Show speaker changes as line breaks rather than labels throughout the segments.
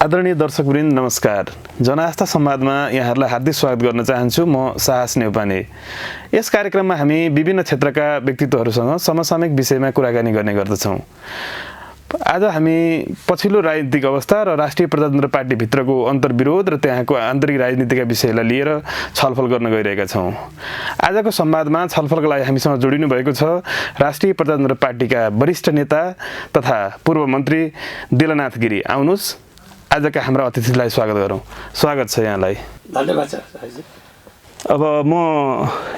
आदरणीय दर्शकवृन्द नमस्कार। जनआस्था संवादमा यहाँहरूलाई हार्दिक स्वागत गर्न चाहन्छु। म साहस नेउपाने। यस कार्यक्रममा हामी विभिन्न क्षेत्रका व्यक्तित्वहरूसँग समसामयिक विषयमा कुराकानी गर्ने गर्दछौँ। आज हामी पछिल्लो राजनीतिक अवस्था र राष्ट्रिय प्रजातन्त्र पार्टी भित्रको अन्तर्विरोध र त्यहाँको आन्तरिक राजनीतिका विषयलाई लिएर छलफल गर्न गइरहेका छौँ। आजको संवादमा छलफलका लागि हामीसँग जोडिनु भएको छ राष्ट्रिय प्रजातन्त्र पार्टीका वरिष्ठ नेता तथा पूर्व मन्त्री दिलनाथ गिरी। आउनुहोस् आजका हाम्रा अतिथिलाई स्वागत गरौँ। स्वागत छ यहाँलाई।
धन्यवाद सर।
अब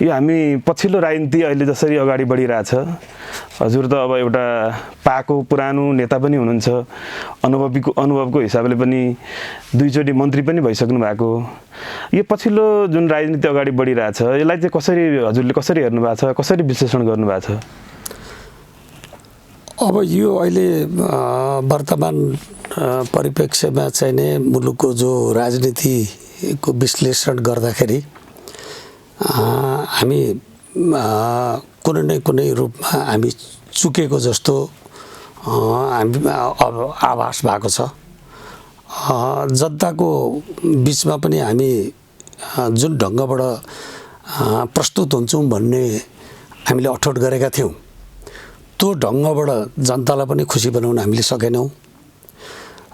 यो हामी पछिल्लो राजनीति अहिले जसरी अगाडि बढिरहेछ, हजुर त अब एउटा पाको पुरानो नेता पनि हुनुहुन्छ, अनुभवको हिसाबले पनि दुईचोटि मन्त्री पनि भइसक्नु भएको। यो पछिल्लो जुन राजनीति अगाडि बढिरहेछ यसलाई चाहिँ हजुरले कसरी हेर्नु भएको छ, कसरी विश्लेषण गर्नु भएको छ?
अब यो अहिले वर्तमान परिप्रेक्ष्यमा चाहिँ नै मुलुकको जो राजनीतिको विश्लेषण गर्दाखेरि हामी कुनै न कुनै रूपमा हामी चुकेको जस्तो आभास भएको छ। जनताको बिचमा पनि हामी जुन ढङ्गबाट प्रस्तुत हुन्छौँ भन्ने हामीले अठोट गरेका थियौँ, त्यो ढङ्गबाट जनतालाई पनि खुसी बनाउन हामीले सकेनौँ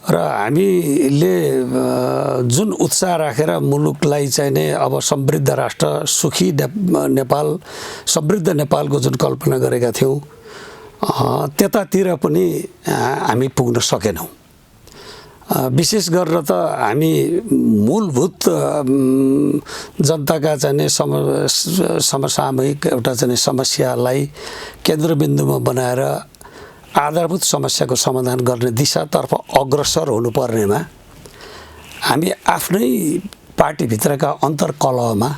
र हामीले जुन उत्साह राखेर मुलुकलाई चाहिँ नै अब समृद्ध राष्ट्र, सुखी नेपाल, समृद्ध नेपालको जुन कल्पना गरेका थियौँ त्यतातिर पनि हामी पुग्न सकेनौँ। विशेष गरेर त हामी मूलभूत जनताका चाहिँ समसामयिक एउटा चाहिँ समस्यालाई केन्द्रबिन्दुमा बनाएर आधारभूत समस्याको समाधान गर्ने दिशातर्फ अग्रसर हुनुपर्नेमा हामी आफ्नै पार्टीभित्रका अन्तर्कलहमा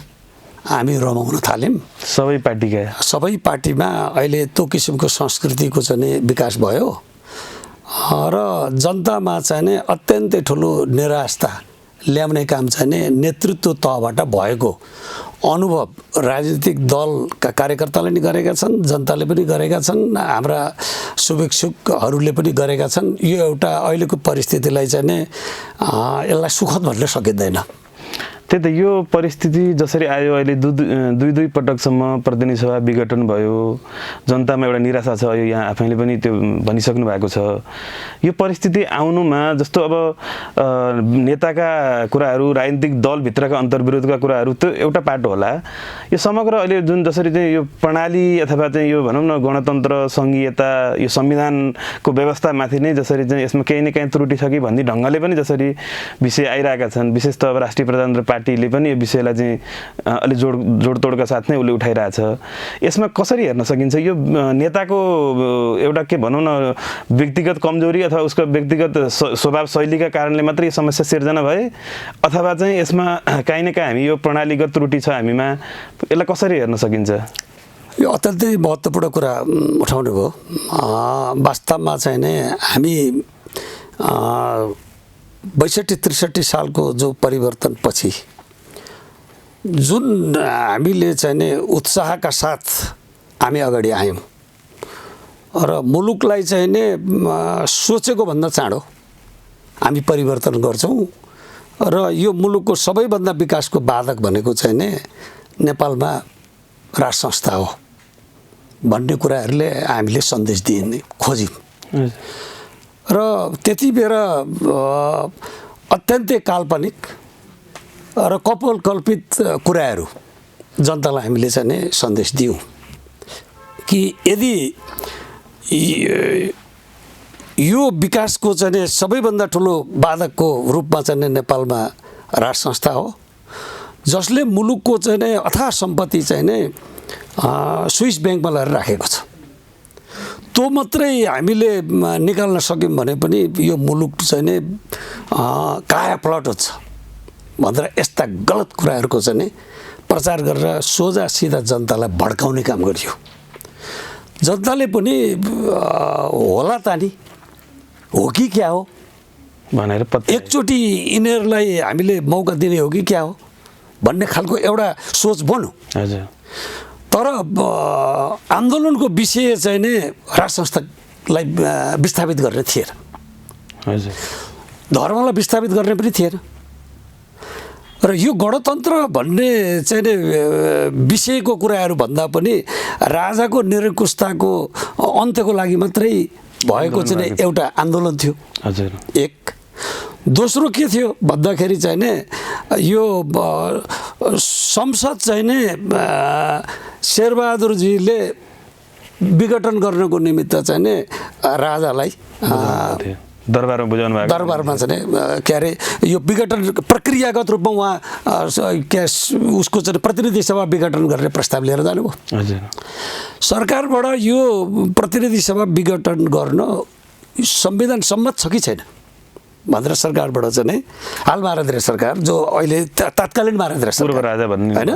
हामी रमाउन थाल्यौँ। सबै पार्टीमा अहिले त्यो किसिमको संस्कृतिको चाहिँ विकास भयो र जनतामा चाहिँ अत्यन्तै ठुलो निराशा ल्याउने काम चाहिँ नेतृत्व तहबाट भएको अनुभव राजनीतिक दलका कार्यकर्ताले पनि गरेका छन्, जनताले पनि गरेका छन्, हाम्रा शुभेच्छुकहरूले पनि गरेका छन्। यो एउटा अहिलेको परिस्थितिलाई चाहिँ यसलाई सुखद भन्न सकिँदैन।
त्यही त यो परिस्थिति जसरी आयो अहिले दुई पटकसम्म प्रतिनिधि सभा विघटन भयो, जनतामा एउटा निराशा छ, यो यहाँ आफैले पनि त्यो भनिसक्नु भएको छ। यो परिस्थिति आउनुमा जस्तो अब नेताका कुराहरू, राजनीतिक दलभित्रका अन्तर्विरोधका कुराहरू त्यो एउटा पाटो होला। यो समग्र अहिले जुन जसरी चाहिँ यो प्रणाली अथवा चाहिँ यो भनौँ न गणतन्त्र, सङ्घीयता, यो संविधानको व्यवस्थामाथि नै जसरी चाहिँ यसमा केही न केही त्रुटि छ कि भन्ने ढङ्गले पनि जसरी विषय आइरहेका छन्, विशेष त अब राष्ट्रिय प्रजातन्त्र पार्टीले पनि यो विषयलाई चाहिँ अलि जोडतोडका साथ नै उसले उठाइरहेछ। यसमा कसरी हेर्न सकिन्छ यो नेताको एउटा के भनौँ न व्यक्तिगत कमजोरी अथवा उसको व्यक्तिगत स्वभाव शैलीका कारणले मात्रै यो समस्या सिर्जना भए, अथवा चाहिँ यसमा काहीँ न काहीँ हामी यो प्रणालीगत त्रुटि छ हामीमा, यसलाई कसरी हेर्न सकिन्छ?
यो अत्यन्तै महत्त्वपूर्ण कुरा उठाउनु भयो। वास्तवमा चाहिँ नै हामी 62-63 सालको जो परिवर्तन पछि जुन हामीले चाहिँ उत्साहका साथ हामी अगाडि आयौँ र मुलुकलाई चाहिँ सोचेको भन्दा चाँडो हामी परिवर्तन गर्छौँ र यो मुलुकको सबैभन्दा विकासको बाधक भनेको चाहिँ नेपालमा राज संस्था हो भन्ने कुराहरूले हामीले सन्देश दिने खोज्यौँ र त्यति बेर अत्यन्तै काल्पनिक र कल्पित कुराहरू जनतालाई हामीले चाहिँ सन्देश दियौँ कि यदि यो विकासको चाहिँ सबैभन्दा ठुलो बाधकको रूपमा चाहिँ नेपालमा राज संस्था हो, जसले मुलुकको चाहिँ अथाह सम्पत्ति चाहिँ स्विस ब्याङ्कमा लगेर राखेको छ, त्यो मात्रै हामीले निकाल्न सक्यौँ भने पनि यो मुलुक चाहिँ कायापलट हुन्छ भनेर यस्ता गलत कुराहरूको चाहिँ प्रचार गरेर सोझा सिधा जनतालाई भड्काउने काम गरियो। जनताले पनि होला त नि हो कि क्या हो
भनेर
एकचोटि यिनीहरूलाई हामीले मौका दिने हो कि क्या हो भन्ने खालको एउटा सोच बन्यो।
हजुर।
तर आन्दोलनको विषय चाहिँ नै राज संस्थालाई विस्थापित गरेर थिएन।
हजुर।
धर्मलाई विस्थापित गर्ने पनि थिएन। र यो गणतन्त्र भन्ने चाहिँ नि विषयको कुराहरू भन्दा पनि राजाको निरङ्कुशताको अन्त्यको लागि मात्रै भएको चाहिँ एउटा आन्दोलन थियो।
हजुर।
एक दोस्रो के थियो भन्दाखेरि चाहिँ नि यो संसद चाहिँ नि शेरबहादुरजीले विघटन गर्नको निमित्त चाहिँ नि राजालाई
दरबारमा बुझाउनु भएको,
दरबारमा चाहिँ के अरे यो विघटन प्रक्रियागत रूपमा उहाँ उसको चाहिँ प्रतिनिधि सभा विघटन गर्ने प्रस्ताव लिएर जानुभयो।
हजुर।
सरकारबाट यो प्रतिनिधि सभा विघटन गर्न संविधान सम्मत छ कि छैन भनेर सरकारबाट चाहिँ नि हाल महाराष्ट्र सरकार जो अहिले तत्कालीन महाराष्ट्र सरकार,
पूर्व राजा भन्ने
हैन,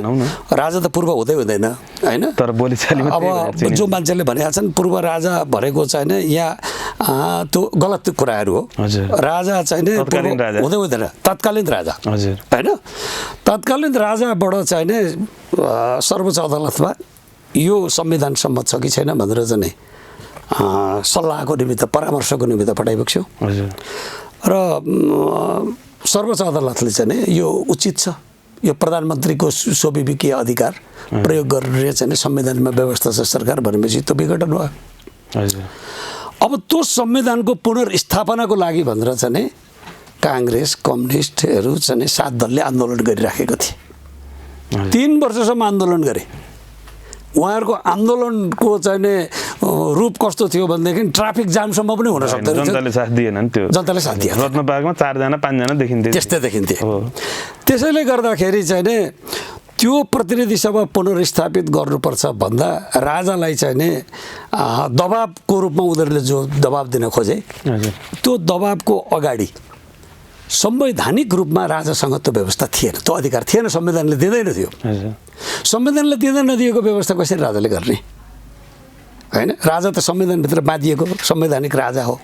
राजा त पूर्व हुँदै हुँदैन हैन,
तर बोलीचालीमा
अब जो मान्छेले भनेका छन् पूर्व राजा भनेको चाहिँ नि यहाँ त्यो गलत कुराहरू हो। राजा चाहिँ नि हुँदै हुँदैन, तत्कालीन राजा।
हजुर।
हैन, तत्कालीन राजाबाट चाहिँ नि सर्वोच्च अदालतमा यो संविधान सम्मत छ कि छैन भनेर चाहिँ नि सल्लाहको निमित्त परामर्शको निमित्त पठाइएको छु।
हजुर।
र सर्वोच्च अदालतले चाहिँ नि यो उचित छ, यो प्रधानमन्त्रीको स्वविवेकीय अधिकार प्रयोग गर्ने चाहिँ संविधानमा व्यवस्था छ सरकार भनेपछि त्यो विघटन भयो।
हजुर।
अब त्यो संविधानको पुनर्स्थापनाको लागि भनेर चाहिँ नि काङ्ग्रेस कम्युनिस्टहरू चाहिँ 7 दलले आन्दोलन गरिराखेको थिए। 3 वर्षसम्म आन्दोलन गरे। उहाँहरूको आन्दोलनको चाहिँ नि रूप कस्तो थियो भनेदेखि ट्राफिक जामसम्म पनि हुन सक्दैन।
जनताले साथ दिएन नि, त्यो
जनताले साथ दिएन।
रत्नबागमा 4 जना 5 जना देखिन्थे,
त्यस्तै देखिन्थे। त्यसैले गर्दाखेरि चाहिँ नि त्यो प्रतिनिधि सभा पुनर्स्थापित गर्नुपर्छ भन्दा राजालाई चाहिँ नि दबाबको रूपमा उनीहरूले जो दबाब दिन खोजे, त्यो दबाबको अगाडि संवैधानिक रूपमा राजासँग त्यो व्यवस्था थिएन, त्यो अधिकार थिएन, संविधानले दिँदैन थियो। संविधानले दिँदैन नदिएको व्यवस्था कसरी राजाले गर्ने हैन? राजा त संविधानभित्र बाँधिएको संवैधानिक राजा हो।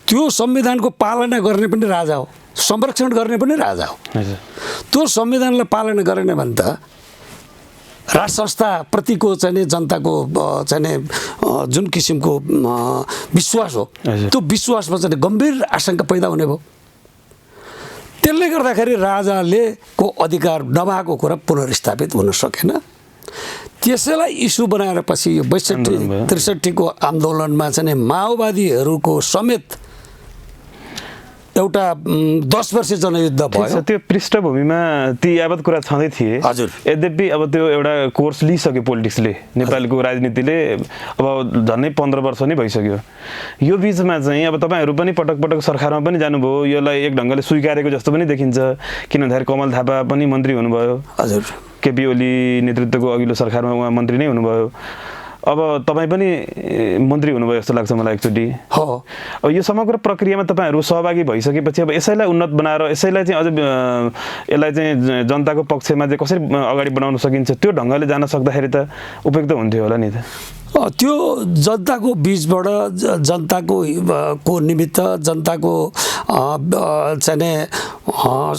त्यो संविधानको पालना गर्ने पनि राजा हो, संरक्षण गर्ने पनि राजा हो। त्यो संविधानलाई पालना गरेन भने त राज संस्थाप्रतिको चाहिँ जनताको चाहिँ जुन किसिमको विश्वास हो त्यो विश्वासमा चाहिँ गम्भीर आशंका पैदा हुने भयो। त्यसले गर्दाखेरि राजाले को अधिकार नभएको कुरा पुनर्स्थापित हुन सकेन। त्यसैलाई इस्यु बनाएर पछि यो 62-63 को आन्दोलनमा चाहिँ माओवादीहरूको समेत एउटा 10 वर्षीय जनयुद्ध भयो।
त्यो पृष्ठभूमिमा ती यावत कुरा छँदै थिए।
हजुर।
यद्यपि अब त्यो एउटा कोर्स लिइसक्यो पोलिटिक्सले, नेपालको राजनीतिले अब झन्डै 15 वर्ष नै भइसक्यो। यो बिचमा चाहिँ अब तपाईँहरू पनि पटक पटक सरकारमा पनि जानुभयो, यसलाई एक ढङ्गले स्वीकारेको जस्तो पनि देखिन्छ, किन भन्दाखेरि कमल थापा पनि मन्त्री हुनुभयो।
हजुर।
केपी ओली नेतृत्वको अघिल्लो सरकारमा उहाँ मन्त्री नै हुनुभयो। अब तपाईँ पनि मन्त्री हुनुभयो जस्तो लाग्छ मलाई एकचोटि।
हो।
अब यो समग्र प्रक्रियामा तपाईँहरू सहभागी भइसकेपछि अब यसैलाई उन्नत बनाएर यसैलाई चाहिँ अझ यसलाई चाहिँ जनताको पक्षमा चाहिँ कसरी अगाडि बढाउन सकिन्छ त्यो ढङ्गले जान सक्दाखेरि त उपयुक्त हुन्थ्यो होला नि त।
त्यो जनताको बीचबाट जनताको को निमित्त जनताको चाहिँ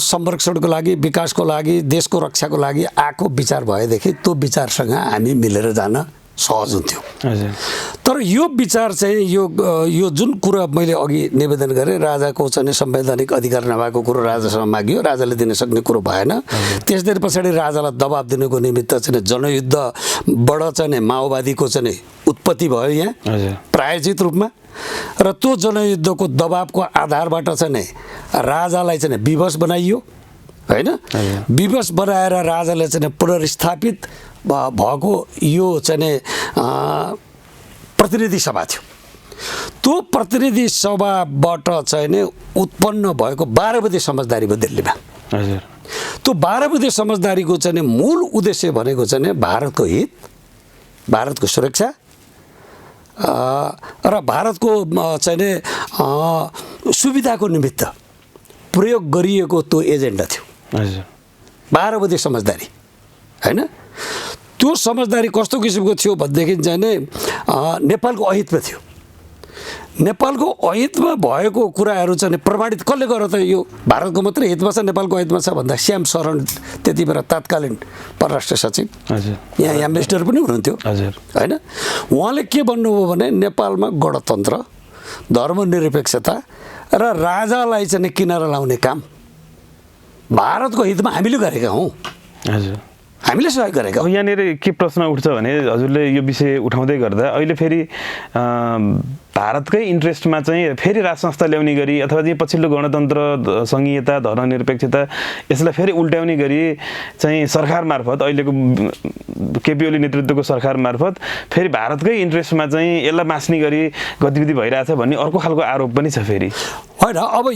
संरक्षणको लागि, विकासको लागि, देशको रक्षाको लागि आएको विचार भएदेखि त्यो विचारसँग हामी मिलेर जान सहज हुन्थ्यो। तर यो विचार चाहिँ यो जुन कुरा मैले अघि निवेदन गरेँ, राजाको चाहिँ संवैधानिक अधिकार नभएको कुरो राजासँग मागियो, राजाले दिन सक्ने कुरो भएन। त्यसदेखि पछाडि राजालाई दबाब दिनुको निमित्त चाहिँ जनयुद्धबाट चाहिँ माओवादीको चाहिँ उत्पत्ति भयो यहाँ प्रायोजित रूपमा। र त्यो जनयुद्धको दबाबको आधारबाट चाहिँ राजालाई चाहिँ विवश बनाइयो हैन। विवश बनाएर राजाले चाहिँ पुनर्स्थापित भएको यो चाहिँ प्रतिनिधि सभा थियो। त्यो प्रतिनिधि सभाबाट चाहिँ नि उत्पन्न भएको 12 बुँदे समझदारी भयो दिल्लीमा। त्यो 12 बुँदे समझदारीको चाहिँ मूल उद्देश्य भनेको चाहिँ भारतको हित, भारतको सुरक्षा र भारतको चाहिँ सुविधाको निमित्त प्रयोग गरिएको त्यो एजेन्डा थियो। 12 बुँदे समझदारी हैन। त्यो समझदारी कस्तो किसिमको थियो भनेदेखि चाहिँ नेपालको अहितमा थियो। नेपालको अहितमा भएको कुराहरू चाहिँ प्रमाणित कसले गरेर त यो भारतको मात्रै हितमा छ, नेपालको हितमा छ भन्दा श्याम शरण त्यति बेला तत्कालीन परराष्ट्र सचिव, यहाँ एम्बेसडर पनि हुनुहुन्थ्यो हैन। उहाँले के भन्नुभयो भने नेपालमा गणतन्त्र, धर्मनिरपेक्षता र राजालाई चाहिँ किनारा लाउने काम भारतको हितमा हामीले गरेका हौँ,
हजुर
हामीले सहयोग गरेका हौँ।
यहाँनिर के प्रश्न उठ्छ भने हजुरले यो विषय उठाउँदै गर्दा अहिले फेरि भारतकै इन्ट्रेस्टमा चाहिँ फेरि राज संस्था ल्याउने गरी अथवा चाहिँ पछिल्लो गणतन्त्र सङ्घीयता धर्मनिरपेक्षता यसलाई फेरि उल्ट्याउने गरी चाहिँ सरकार मार्फत अहिलेको केपी ओली नेतृत्वको सरकार मार्फत फेरि भारतकै इन्ट्रेस्टमा चाहिँ यसलाई मास्ने गरी गतिविधि भइरहेछ भन्ने अर्को खालको आरोप पनि छ फेरि।
होइन, अब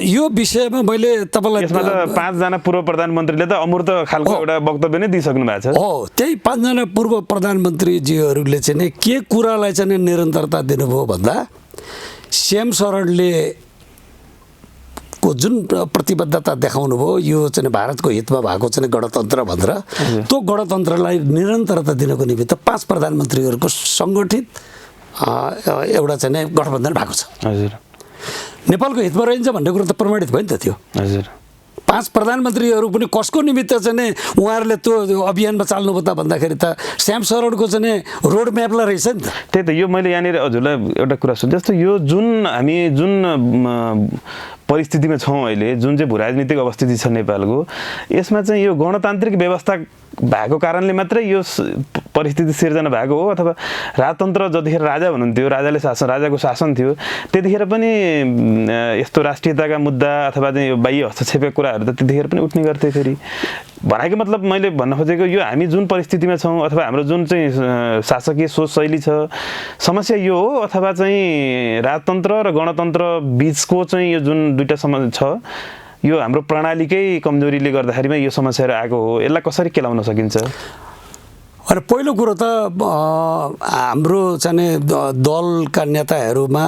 यो विषयमा मैले तपाईँलाई
यसमा त 5 जना पूर्व प्रधानमन्त्रीले त अमूर्त खालको एउटा वक्तव्य नै दिइसक्नु भएको छ।
हो, त्यही 5 जना पूर्व प्रधानमन्त्रीजीहरूले चाहिँ नि के कुरालाई चाहिँ निरन्तरता दिनुभयो भन्दा श्याम शरणले को जुन प्रतिबद्धता देखाउनु भयो यो चाहिँ भारतको हितमा भएको चाहिँ गणतन्त्र भनेर त्यो गणतन्त्रलाई निरन्तरता दिनको निमित्त 5 प्रधानमन्त्रीहरूको सङ्गठित एउटा चाहिँ गठबन्धन भएको छ।
हजुर
नेपालको हितमा रहन्छ भन्ने कुरो त प्रमाणित भयो नि त त्यो।
हजुर
5 प्रधानमन्त्रीहरू पनि कसको निमित्त चाहिँ उहाँहरूले त्यो अभियानमा चाल्नुभयो त भन्दाखेरि त श्याम शरणको चाहिँ रोड म्यापलाई रहेछ नि त।
त्यही त यो मैले यहाँनिर हजुरलाई एउटा कुरा सोधेँ, जस्तो यो हामी जुन परिस्थितिमा छौँ अहिले, जुन चाहिँ भूराजनीतिक अवस्थिति छ नेपालको, यसमा चाहिँ यो गणतान्त्रिक व्यवस्था भएको कारणले मात्रै यो परिस्थिति सिर्जना भएको हो अथवा राजतन्त्र जतिखेर राजा हुनुहुन्थ्यो, राजाको शासन थियो, त्यतिखेर पनि यस्तो राष्ट्रियताका मुद्दा अथवा चाहिँ यो बाह्य हस्तक्षेपका कुराहरू त त्यतिखेर पनि उठ्ने गर्थे। फेरि भनेको मतलब मैले भन्न खोजेको यो हामी जुन परिस्थितिमा छौँ अथवा हाम्रो जुन चाहिँ शासकीय सोच शैली छ, समस्या यो हो अथवा चाहिँ राजतन्त्र र गणतन्त्र बिचको चाहिँ यो जुन दुईटा समस्या छ, यो हाम्रो प्रणालीकै कमजोरीले गर्दाखेरिमा यो समस्याहरू आएको हो, यसलाई कसरी केलाउन सकिन्छ?
अनि पहिलो कुरो त हाम्रो चाहिँ दलका नेताहरूमा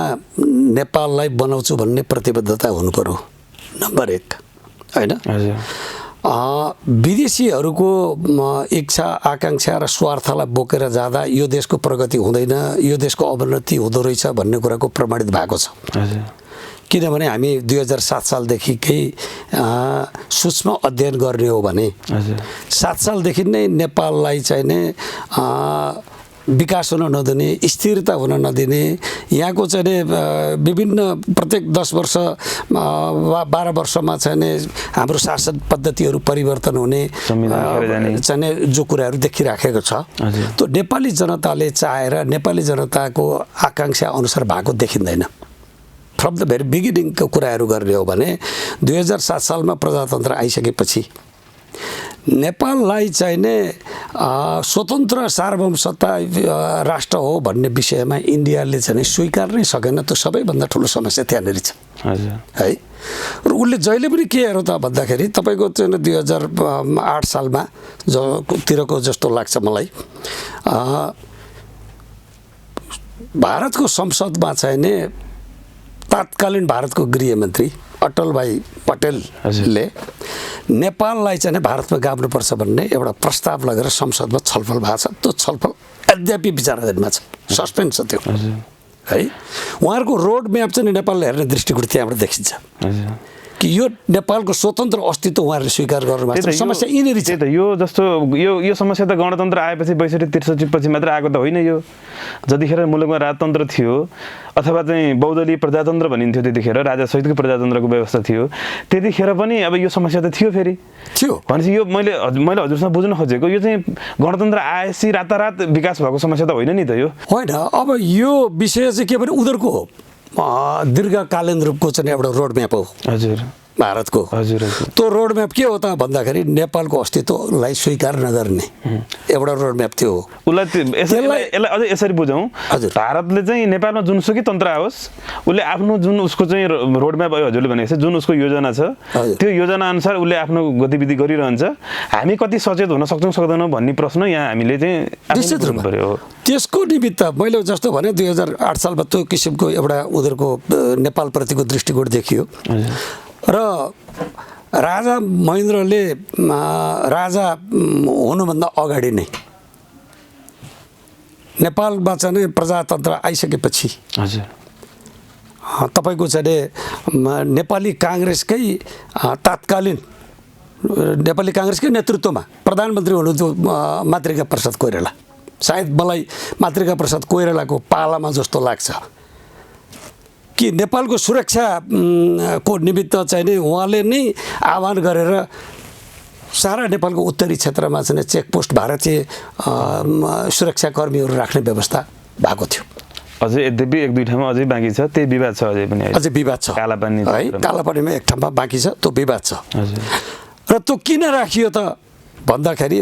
नेपाललाई बनाउँछु भन्ने प्रतिबद्धता हुनु पर्यो, नम्बर 1 होइन। विदेशीहरूको इच्छा आकाङ्क्षा र स्वार्थलाई बोकेर जाँदा यो देशको प्रगति हुँदैन, यो देशको अवनति हुँदो रहेछ भन्ने कुराको प्रमाणित भएको छ। किनभने हामी 2007 सालदेखिकै सूक्ष्म अध्ययन गर्ने हो भने 7 सालदेखि नै नेपाललाई चाहिँ नै विकास हुन नदिने, स्थिरता हुन नदिने, यहाँको चाहिँ विभिन्न प्रत्येक 10 वर्ष वा 12 वर्षमा चाहिँ हाम्रो शासन पद्धतिहरू परिवर्तन हुने चाहिँ जो कुराहरू देखिराखेको छ, त्यो नेपाली जनताले चाहेर नेपाली जनताको आकाङ्क्षा अनुसार भएको देखिँदैन। फ्रम द भेरी बिगिनिङको कुराहरू गर्ने हो भने 2007 सालमा प्रजातन्त्र आइसकेपछि नेपाललाई चाहिने स्वतन्त्र सार्वभौम सत्ता राष्ट्र हो भन्ने विषयमा इन्डियाले चाहिँ स्वीकार नै सकेन। त्यो सबैभन्दा ठुलो समस्या त्यहाँनिर छ है। र उसले जहिले पनि के हेर्यो त भन्दाखेरि तपाईँको चाहिँ 2008 सालमा तिरको जस्तो लाग्छ मलाई, भारतको संसदमा चाहिने तत्कालीन भारतको गृहमन्त्री अटल भाइ पटेलले नेपाललाई चाहिँ भारतमा गाड्नुपर्छ भन्ने एउटा प्रस्ताव लगेर संसदमा छलफल भएको छ। त्यो छलफल अद्यापि विचाराधीनमा छ, सस्पेन्ड छ त्यो है। उहाँहरूको रोड म्याप चाहिँ नेपालले हेर्ने दृष्टिकोण त्यहाँबाट देखिन्छ कि यो नेपालको स्वतन्त्र अस्तित्व उहाँहरूले स्वीकार गर्नुभएको छ। समस्या यिनीहरू छ।
त यो जस्तो यो समस्या त गणतन्त्र आएपछि 62-63 पछि मात्र आएको त होइन। यो जतिखेर मुलुकमा राजतन्त्र थियो अथवा चाहिँ बहुदलीय प्रजातन्त्र भनिन्थ्यो, त्यतिखेर राजासहितको प्रजातन्त्रको व्यवस्था थियो, त्यतिखेर पनि अब यो समस्या त थियो फेरि
थियो
भनेपछि यो मैले हजुरसँग बुझ्न खोजेको यो चाहिँ गणतन्त्र आएपछि रातारात विकास भएको समस्या त होइन नि त यो।
होइन, अब यो विषय चाहिँ के भने उनीहरूको दीर्घकालीन रूपको चाहिँ एउटा रोड म्याप हो
हजुर
भारतको।
हजुर
त्यो रोड म्याप के हो त भन्दाखेरि नेपालको अस्तित्वलाई स्वीकार नगर्ने एउटा रोड म्याप थियो।
उसलाई यसलाई अझै यसरी बुझौँ, भारतले चाहिँ नेपालमा जुनसुकै तन्त्र आओस् उसले आफ्नो जुन उसको चाहिँ रोड म्याप हजुरले भनेको छ, जुन उसको योजना छ त्यो योजना अनुसार उसले आफ्नो गतिविधि गरिरहन्छ। हामी कति सचेत हुन सक्छौँ सक्दैनौँ भन्ने प्रश्न यहाँ हामीले चाहिँ
निश्चित रूपमा पर्यो। त्यसको निमित्त मैले जस्तो भने 2008 सालमा त्यो किसिमको एउटा उनीहरूको नेपालप्रतिको दृष्टिकोण देखियो र राजा महेन्द्रले राजा हुनुभन्दा अगाडि नै नेपालमा चाहिँ प्रजातन्त्र आइसकेपछि
हजुर
तपाईँको चाहिँ नेपाली काङ्ग्रेसकै तत्कालीन नेपाली काङ्ग्रेसकै नेतृत्वमा प्रधानमन्त्री हुनुहुन्थ्यो मातृका प्रसाद कोइराला। सायद मलाई मातृका प्रसाद कोइरालाको पालामा जस्तो लाग्छ कि नेपालको सुरक्षा को निमित्त चाहिँ नि उहाँले नै आह्वान गरेर सारा नेपालको उत्तरी क्षेत्रमा चाहिँ चेकपोस्ट भारतीय सुरक्षाकर्मीहरू राख्ने व्यवस्था भएको थियो।
अझै यद्यपि एक दुई ठाउँमा अझै बाँकी छ, त्यही विवाद छ अझै पनि,
अझै विवाद छ
कालापानी
है, कालापानीमा एक ठाउँमा बाँकी छ, त्यो विवाद छ।
हजुर।
र त्यो किन राखियो त भन्दाखेरि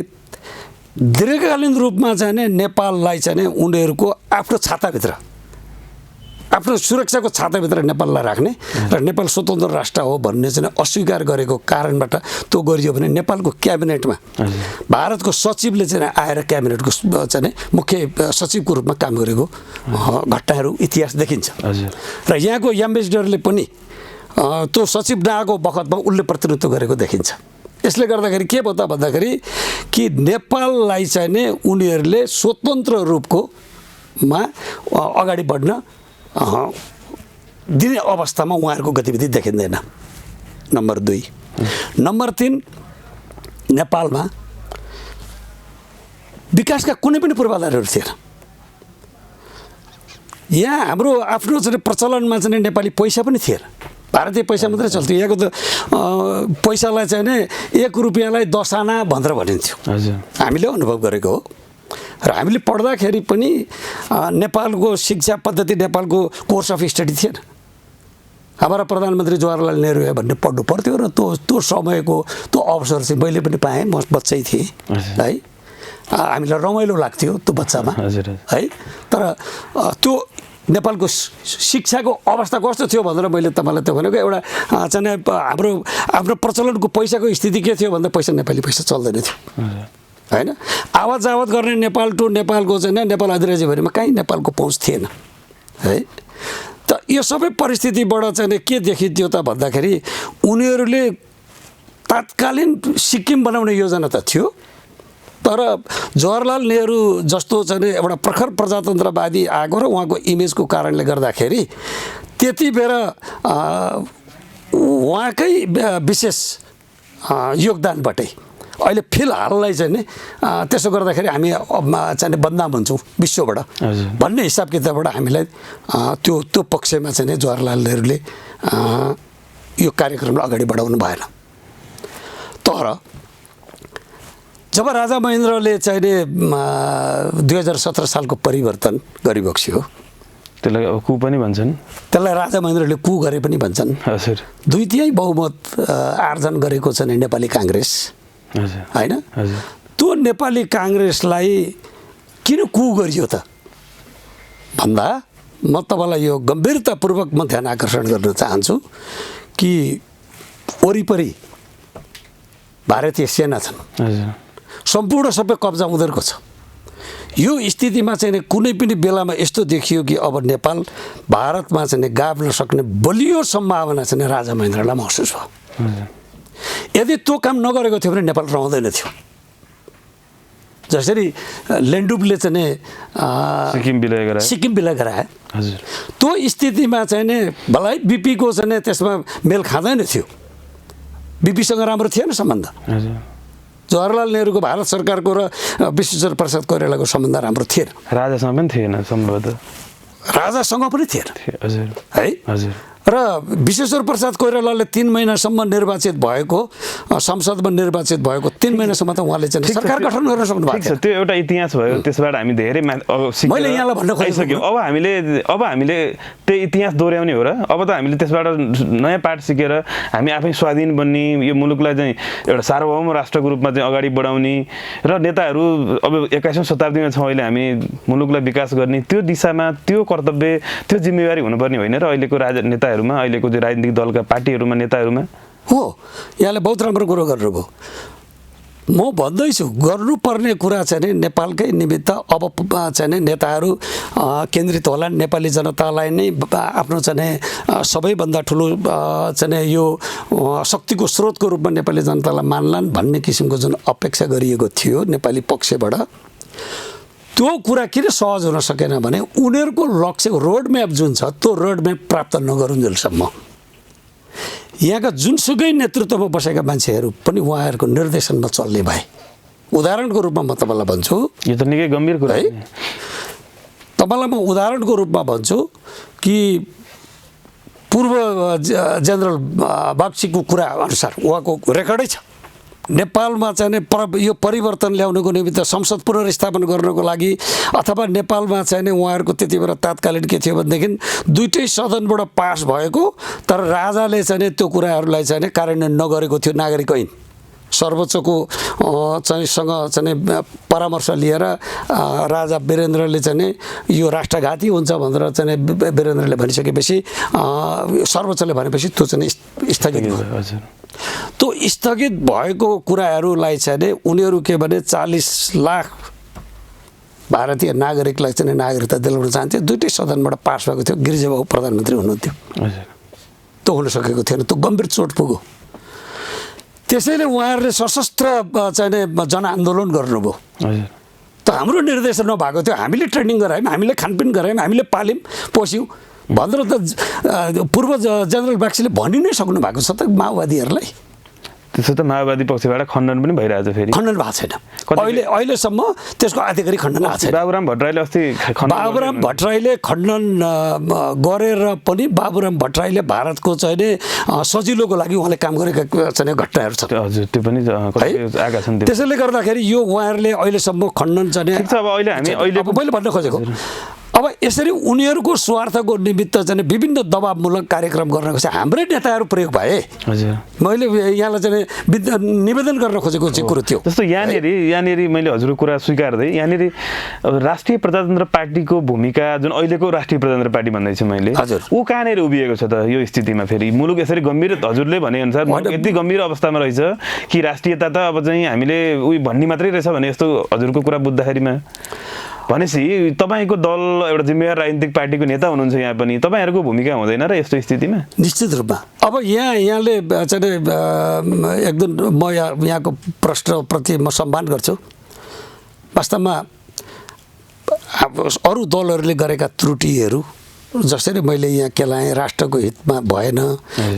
दीर्घकालीन रूपमा चाहिँ नि नेपाललाई चाहिँ नि उनीहरूको आफ्नो छाताभित्र, आफ्नो सुरक्षाको छाताभित्र नेपाललाई राख्ने र नेपाल स्वतन्त्र राष्ट्र हो भन्ने चाहिँ अस्वीकार गरेको कारणबाट त्यो गरियो भने नेपालको क्याबिनेटमा भारतको सचिवले चाहिँ आएर क्याबिनेटको चाहिँ मुख्य सचिवको रूपमा काम गरेको घटनाहरू इतिहास देखिन्छ। र यहाँको एम्बेसडरले पनि त्यो सचिव नआएको बखतमा उसले प्रतिनिधित्व गरेको देखिन्छ। यसले गर्दाखेरि के भयो त भन्दाखेरि कि नेपाललाई चाहिँ नि उनीहरूले स्वतन्त्र रूपकोमा अगाडि बढ्न दिने अवस्थामा उहाँहरूको गतिविधि देखिँदैन। नम्बर 2। नम्बर 3, नेपालमा विकासका कुनै पनि पूर्वाधारहरू थिएन। यहाँ हाम्रो आफ्नो चाहिँ प्रचलनमा चाहिँ नेपाली पैसा पनि थिएन, भारतीय पैसा मात्रै चल्थ्यो। यहाँको त पैसालाई चाहिँ नि 1 रुपियाँलाई 10 आना भनेर भनिन्थ्यो। हामीले अनुभव गरेको हो। र हामीले पढ्दाखेरि पनि नेपालको शिक्षा पद्धति, नेपालको कोर्स अफ स्टडी थिएन। हमारा प्रधानमन्त्री जवाहरलाल नेहरू है भन्ने पढ्नु पर्थ्यो र त्यो समयको त्यो अवसर चाहिँ मैले पनि पाएँ, म बच्चै थिएँ है। हामीलाई रमाइलो लाग्थ्यो त्यो बच्चामा है। तर त्यो नेपालको शिक्षाको अवस्था कस्तो थियो भनेर मैले तपाईँलाई त्यो भनेको एउटा चाहिँ हाम्रो प्रचलनको पैसाको स्थिति के थियो भन्दा पैसा नेपाली पैसा चल्दैन थियो हैन। आवत जावत गर्ने नेपाल टु नेपालको चाहिँ नेपाल अधिराज्यभरिमा कहीँ नेपालको पहुँच थिएन है। त यो सबै परिस्थितिबाट चाहिँ के देखिन्थ्यो त भन्दाखेरि उनीहरूले तात्कालीन सिक्किम बनाउने योजना त थियो, तर जवाहरलाल नेहरू जस्तो चाहिँ एउटा प्रखर प्रजातन्त्रवादी आएको र उहाँको इमेजको कारणले गर्दाखेरि त्यति बेर उहाँकै विशेष योगदानबाटै अहिले फिलहाललाई चाहिँ नि त्यसो गर्दाखेरि हामी चाहिँ बदनाम हुन्छौँ विश्वबाट भन्ने हिसाब किताबबाट हामीलाई त्यो पक्षमा चाहिँ जवाहरलाल नेहरूले यो कार्यक्रमलाई अगाडि बढाउनु भएन। तर जब राजा महेन्द्रले चाहिँ नि 2017 सालको परिवर्तन गरिबक्स्यो,
त्यसलाई कु पनि भन्छन्,
त्यसलाई राजा महेन्द्रले कु गरे पनि भन्छन्।
हजुर।
2/3 बहुमत आर्जन गरेको छ नेपाली काङ्ग्रेस हैन। त्यो नेपाली काङ्ग्रेसलाई किन कु गरियो त भन्दा म तपाईँलाई यो गम्भीरतापूर्वक म ध्यान आकर्षण गर्न चाहन्छु कि वरिपरि भारतीय सेना छन्, सम्पूर्ण सबै कब्जा उनीहरूको छ। यो स्थितिमा चाहिँ कुनै पनि बेलामा यस्तो देखियो कि अब नेपाल भारतमा चाहिँ गाभ्न सक्ने बलियो सम्भावना चाहिँ राजा महेन्द्रलाई महसुस भयो। यदि त्यो काम नगरेको थियो भने नेपाल रहँदैन थियो। जसरी लेन्डुपले चाहिँ सिक्किम विलय गराए, त्यो स्थितिमा चाहिँ नि भलै बिपीको चाहिँ त्यसमा मेल खाँदैन थियो, बिपीसँग राम्रो थिएन सम्बन्ध। जवाहरलाल नेहरूको भारत सरकारको र विश्वेश्वर प्रसाद कोइरालाको सम्बन्ध राम्रो थिएन,
राजासँग पनि थिएन सम्भवतः,
राजासँग पनि थिएन है।
हजुर।
र विश्वेश्वर प्रसाद कोइरालाले 3 महिनासम्म निर्वाचित भएको, संसदमा निर्वाचित भएको 3 महिनासम्म त उहाँले चाहिँ सरकार गठन गर्न सक्नु भएको थियो।
त्यो एउटा इतिहास भयो। त्यसबाट हामी धेरै
मैले यहाँलाई भन्न
खोजिसक्यौँ। अब हामीले त्यो इतिहास दोहोऱ्याउने हो र अब त हामीले त्यसबाट नयाँ पाठ सिकेर हामी आफै स्वाधीन बन्ने, यो मुलुकलाई चाहिँ एउटा सार्वभौम राष्ट्रको रूपमा चाहिँ अगाडि बढाउने र नेताहरू अब 21औं शताब्दीमा छौँ अहिले, हामी मुलुकलाई विकास गर्ने त्यो दिशामा त्यो कर्तव्य, त्यो जिम्मेवारी हुनुपर्ने होइन र अहिलेको नेताहरूमा, अहिलेको जो राजनीतिक दलका पार्टीहरूमा, नेताहरूमा
हो। यहाँले बहुत राम्रो कुरो गर्नुभयो। म भन्दैछु गर्नुपर्ने कुरा चाहिँ नेपालकै निमित्त अब चाहिँ नेताहरू केन्द्रित होला, नेपाली जनतालाई नै आफ्नो चाहिँ सबैभन्दा ठुलो चाहिँ यो शक्तिको स्रोतको रूपमा नेपाली जनतालाई मान्लान् भन्ने किसिमको जुन अपेक्षा गरिएको थियो नेपाली पक्षबाट, त्यो कुरा किन सहज हुन सकेन भने उनीहरूको लक्ष्य रोडम्याप जुन छ त्यो रोडम्याप प्राप्त नगरुन्जेलसम्म यहाँका जुनसुकै नेतृत्वमा बसेका मान्छेहरू पनि उहाँहरूको निर्देशनमा चल्ने भए। उदाहरणको रूपमा म तपाईँलाई भन्छु,
यो त निकै गम्भीर कुरा
है। तपाईँलाई म उदाहरणको रूपमा भन्छु कि पूर्व जनरल बाग्चीको कुरा अनुसार उहाँको रेकर्डै छ। नेपालमा चाहिँ यो परिवर्तन ल्याउनको निमित्त संसद पुनर्स्थापन गर्नको लागि अथवा नेपालमा चाहिँ उहाँहरूको त्यति बेला तात्कालीन के थियो भनेदेखि दुईटै सदनबाट पास भएको तर राजाले चाहिँ त्यो कुराहरूलाई चाहिँ कार्यान्वयन नगरेको थियो नागरिक ऐन। सर्वोच्चको चाहिँ सँग चाहिँ परामर्श लिएर राजा वीरेन्द्रले चाहिँ यो राष्ट्रघाती हुन्छ भनेर चाहिँ वीरेन्द्रले भनिसकेपछि सर्वोच्चले भनेपछि त्यो चाहिँ स्थगित भयो। त्यो स्थगित भएको कुराहरूलाई चाहिँ उनीहरू के भने 40 लाख भारतीय नागरिकलाई चाहिँ नागरिकता दिलाउन चाहन्थे। दुईटै सदनबाट पास भएको थियो। गिरिजाबाबु प्रधानमन्त्री हुनुहुन्थ्यो। त्यो हुन सकेको थिएन। त्यो गम्भीर चोट पुग्यो। त्यसैले उहाँहरूले सशस्त्र चाहिँ जनआन्दोलन गर्नुभयो। त हाम्रो निर्देशन नभएको थियो। हामीले ट्रेनिङ गरायौँ, हामीले खानपिन गरायौँ, हामीले पाल्यौँ पोस्यौँ भनेर त पूर्व जनरल बाग्चीले भनि नै सक्नु भएको छ त माओवादीहरूलाई।
त्यसो त माओवादी पक्षबाट खण्डन पनि भइरहेछ। फेरि
खण्डन भएको छैन अहिलेसम्म त्यसको आधिकारिक खण्डन भएको छैन।
बाबुराम भट्टराईले अस्ति
बाबुराम भट्टराईले खण्डन गरेर पनि बाबुराम भट्टराईले भारतको चाहिँ सजिलोको लागि उहाँले काम गरेका चाहिँ घटनाहरू छन्।
हजुर त्यो पनि आएका छन्।
त्यसैले गर्दाखेरि यो उहाँहरूले अहिलेसम्म खण्डन चाहिँ
अब अहिले
मैले भन्न खोजेको अब यसरी उनीहरूको स्वार्थको निमित्त चाहिँ विभिन्न दबावमूलक कार्यक्रम गर्नको चाहिँ हाम्रै नेताहरू प्रयोग भए।
हजुर
मैले यहाँलाई चाहिँ निवेदन गर्न खोजेको चाहिँ कुरो थियो।
जस्तो यहाँनिर मैले हजुरको कुरा स्वीकार्दै यहाँनिर राष्ट्रिय प्रजातन्त्र पार्टीको भूमिका जुन अहिलेको राष्ट्रिय प्रजातन्त्र पार्टी भन्दैछु मैले,
हजुर
ऊ कहाँनिर उभिएको छ त यो स्थितिमा? फेरि मुलुक यसरी गम्भीर, हजुरले भनेअनुसार यति गम्भीर अवस्थामा रहेछ कि राष्ट्रियता त अब चाहिँ हामीले उही भन्ने मात्रै रहेछ भने यस्तो हजुरको कुरा बुझ्दाखेरिमा भनेपछि तपाईँको दल एउटा जिम्मेवार राजनीतिक पार्टीको नेता हुनुहुन्छ यहाँ पनि, तपाईँहरूको भूमिका हुँदैन र यस्तो स्थितिमा?
निश्चित रूपमा। अब यहाँले चाहिँ एकदम म यहाँको प्रश्नप्रति म सम्मान गर्छु। वास्तवमा अरू दलहरूले गरेका त्रुटिहरू जसरी मैले यहाँ केलाएँ राष्ट्रको हितमा भएन,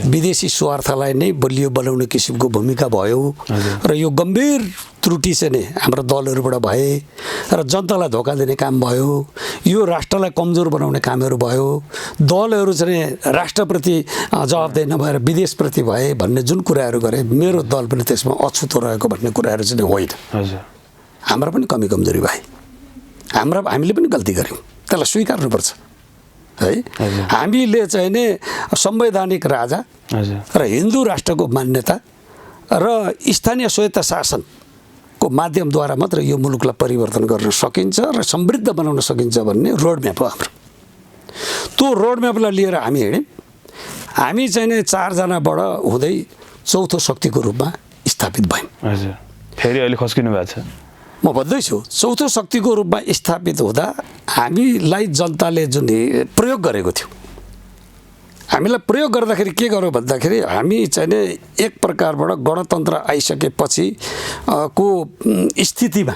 विदेशी स्वार्थलाई नै बलियो बनाउने किसिमको भूमिका भयो र यो गम्भीर त्रुटि चाहिँ नै हाम्रो दलहरूबाट भए र जनतालाई धोका दिने काम भयो, यो राष्ट्रलाई कमजोर बनाउने कामहरू भयो, दलहरू चाहिँ राष्ट्रप्रति जवाबदेही नभएर विदेशप्रति भए भन्ने जुन कुराहरू गरे मेरो दल पनि त्यसमा अछुतो रहेको भन्ने कुराहरू चाहिँ होइन। हाम्रा पनि कमी कमजोरी भए, हामीले पनि गल्ती गऱ्यौँ, त्यसलाई स्वीकार्नुपर्छ है। हामीले चाहिँ नि संवैधानिक राजा र हिन्दू राष्ट्रको मान्यता र स्थानीय स्वायत्त शासनको माध्यमद्वारा मात्र यो मुलुकलाई परिवर्तन गर्न सकिन्छ र समृद्ध बनाउन सकिन्छ भन्ने रोडम्याप हो हाम्रो। त्यो रोडम्यापलाई लिएर हामी हिँड्यौँ। हामी चाहिँ नि 4 जनाबाट हुँदै चौथो शक्तिको रूपमा स्थापित भयौँ।
हजुर फेरि अहिले खस्किनु भएको छ।
म भन्दैछु चौथो शक्तिको रूपमा स्थापित हुँदा हामीलाई जनताले जुन प्रयोग गरेको थियो, हामीलाई प्रयोग गर्दाखेरि के गर्यो भन्दाखेरि हामी चाहिँ नि एक प्रकारबाट गणतन्त्र आइसकेपछि को स्थितिमा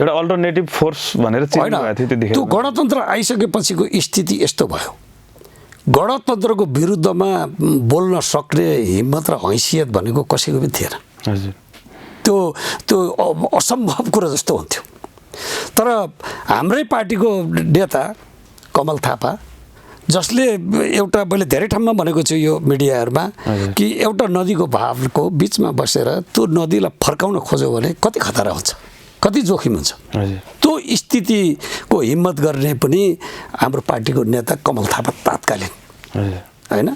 एउटा अल्टरनेटिभ फोर्स भनेर चिन्नु भएको थियो त्यतिखेर।
त्यो गणतन्त्र आइसकेपछिको स्थिति यस्तो भयो, गणतन्त्रको विरुद्धमा बोल्न सक्ने हिम्मत र हैसियत भनेको कसैको पनि थिएन।
हजुर
त्यो असम्भव कुरा जस्तो हुन्थ्यो। तर हाम्रै पार्टीको नेता कमल थापा, जसले एउटा मैले धेरै ठाउँमा भनेको छु यो मिडियाहरूमा कि एउटा नदीको भावको बिचमा बसेर त्यो नदीलाई फर्काउन खोज्यो भने कति खतरा हुन्छ, कति जोखिम हुन्छ। त्यो स्थितिको हिम्मत गर्ने पनि हाम्रो पार्टीको नेता कमल थापा तात्कालीन होइन।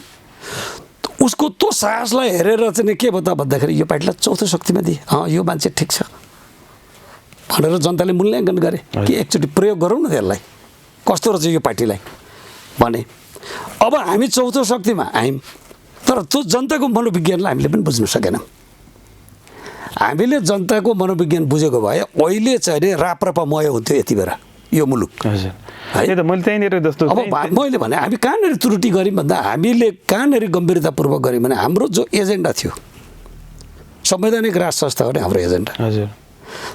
उसको त्यो साहसलाई हेरेर चाहिँ के भयो त भन्दाखेरि यो पार्टीलाई चौथो शक्तिमा दिए, यो मान्छे ठिक छ भनेर जनताले मूल्याङ्कन गरे कि एकचोटि प्रयोग गरौँ न त्यसलाई, कस्तो रहेछ यो पार्टीलाई भने। अब हामी चौथो शक्तिमा आयौँ, तर त्यो जनताको मनोविज्ञानलाई हामीले पनि बुझ्नु सकेनौँ। हामीले जनताको मनोविज्ञान बुझेको भए अहिले चाहिँ राप्रपामय हुन्थ्यो यति बेला यो मुलुक।
मैले त्यहीँनिर जस्तो
अब मैले भने हामी कहाँनिर त्रुटि गऱ्यौँ भन्दा हामीले कहाँनिर गम्भीरतापूर्वक गऱ्यौँ भने हाम्रो जो एजेन्डा थियो संवैधानिक राज संस्था हो नि हाम्रो एजेन्डा।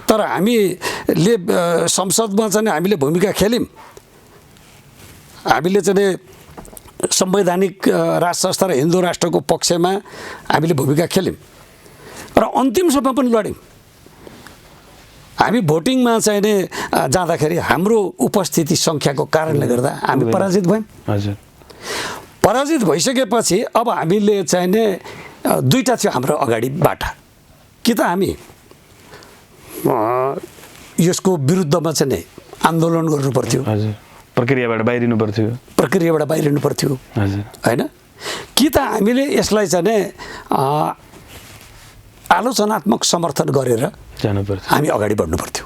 तर हामीले संसदमा चाहिँ हामीले भूमिका खेल्यौँ, हामीले चाहिँ संवैधानिक राज संस्था र हिन्दू राष्ट्रको पक्षमा हामीले भूमिका खेल्यौँ र अन्तिमसम्म पनि लड्यौँ। हामी भोटिङमा चाहिँ नि जाँदाखेरि हाम्रो उपस्थिति सङ्ख्याको कारणले गर्दा हामी पराजित भयौँ। पराजित भइसकेपछि अब हामीले चाहिने दुईटा थियो हाम्रो अगाडि बाटा, कि त हामी यसको विरुद्धमा चाहिँ नै आन्दोलन गर्नु पर्थ्यो,
हजुर, प्रक्रियाबाट बाहिरिनु पर्थ्यो
हैन, कि त हामीले यसलाई चाहिँ नै आलोचनात्मक समर्थन गरेर
जानु पर्थ्यो,
हामी अगाडि बढ्नु पर्थ्यो।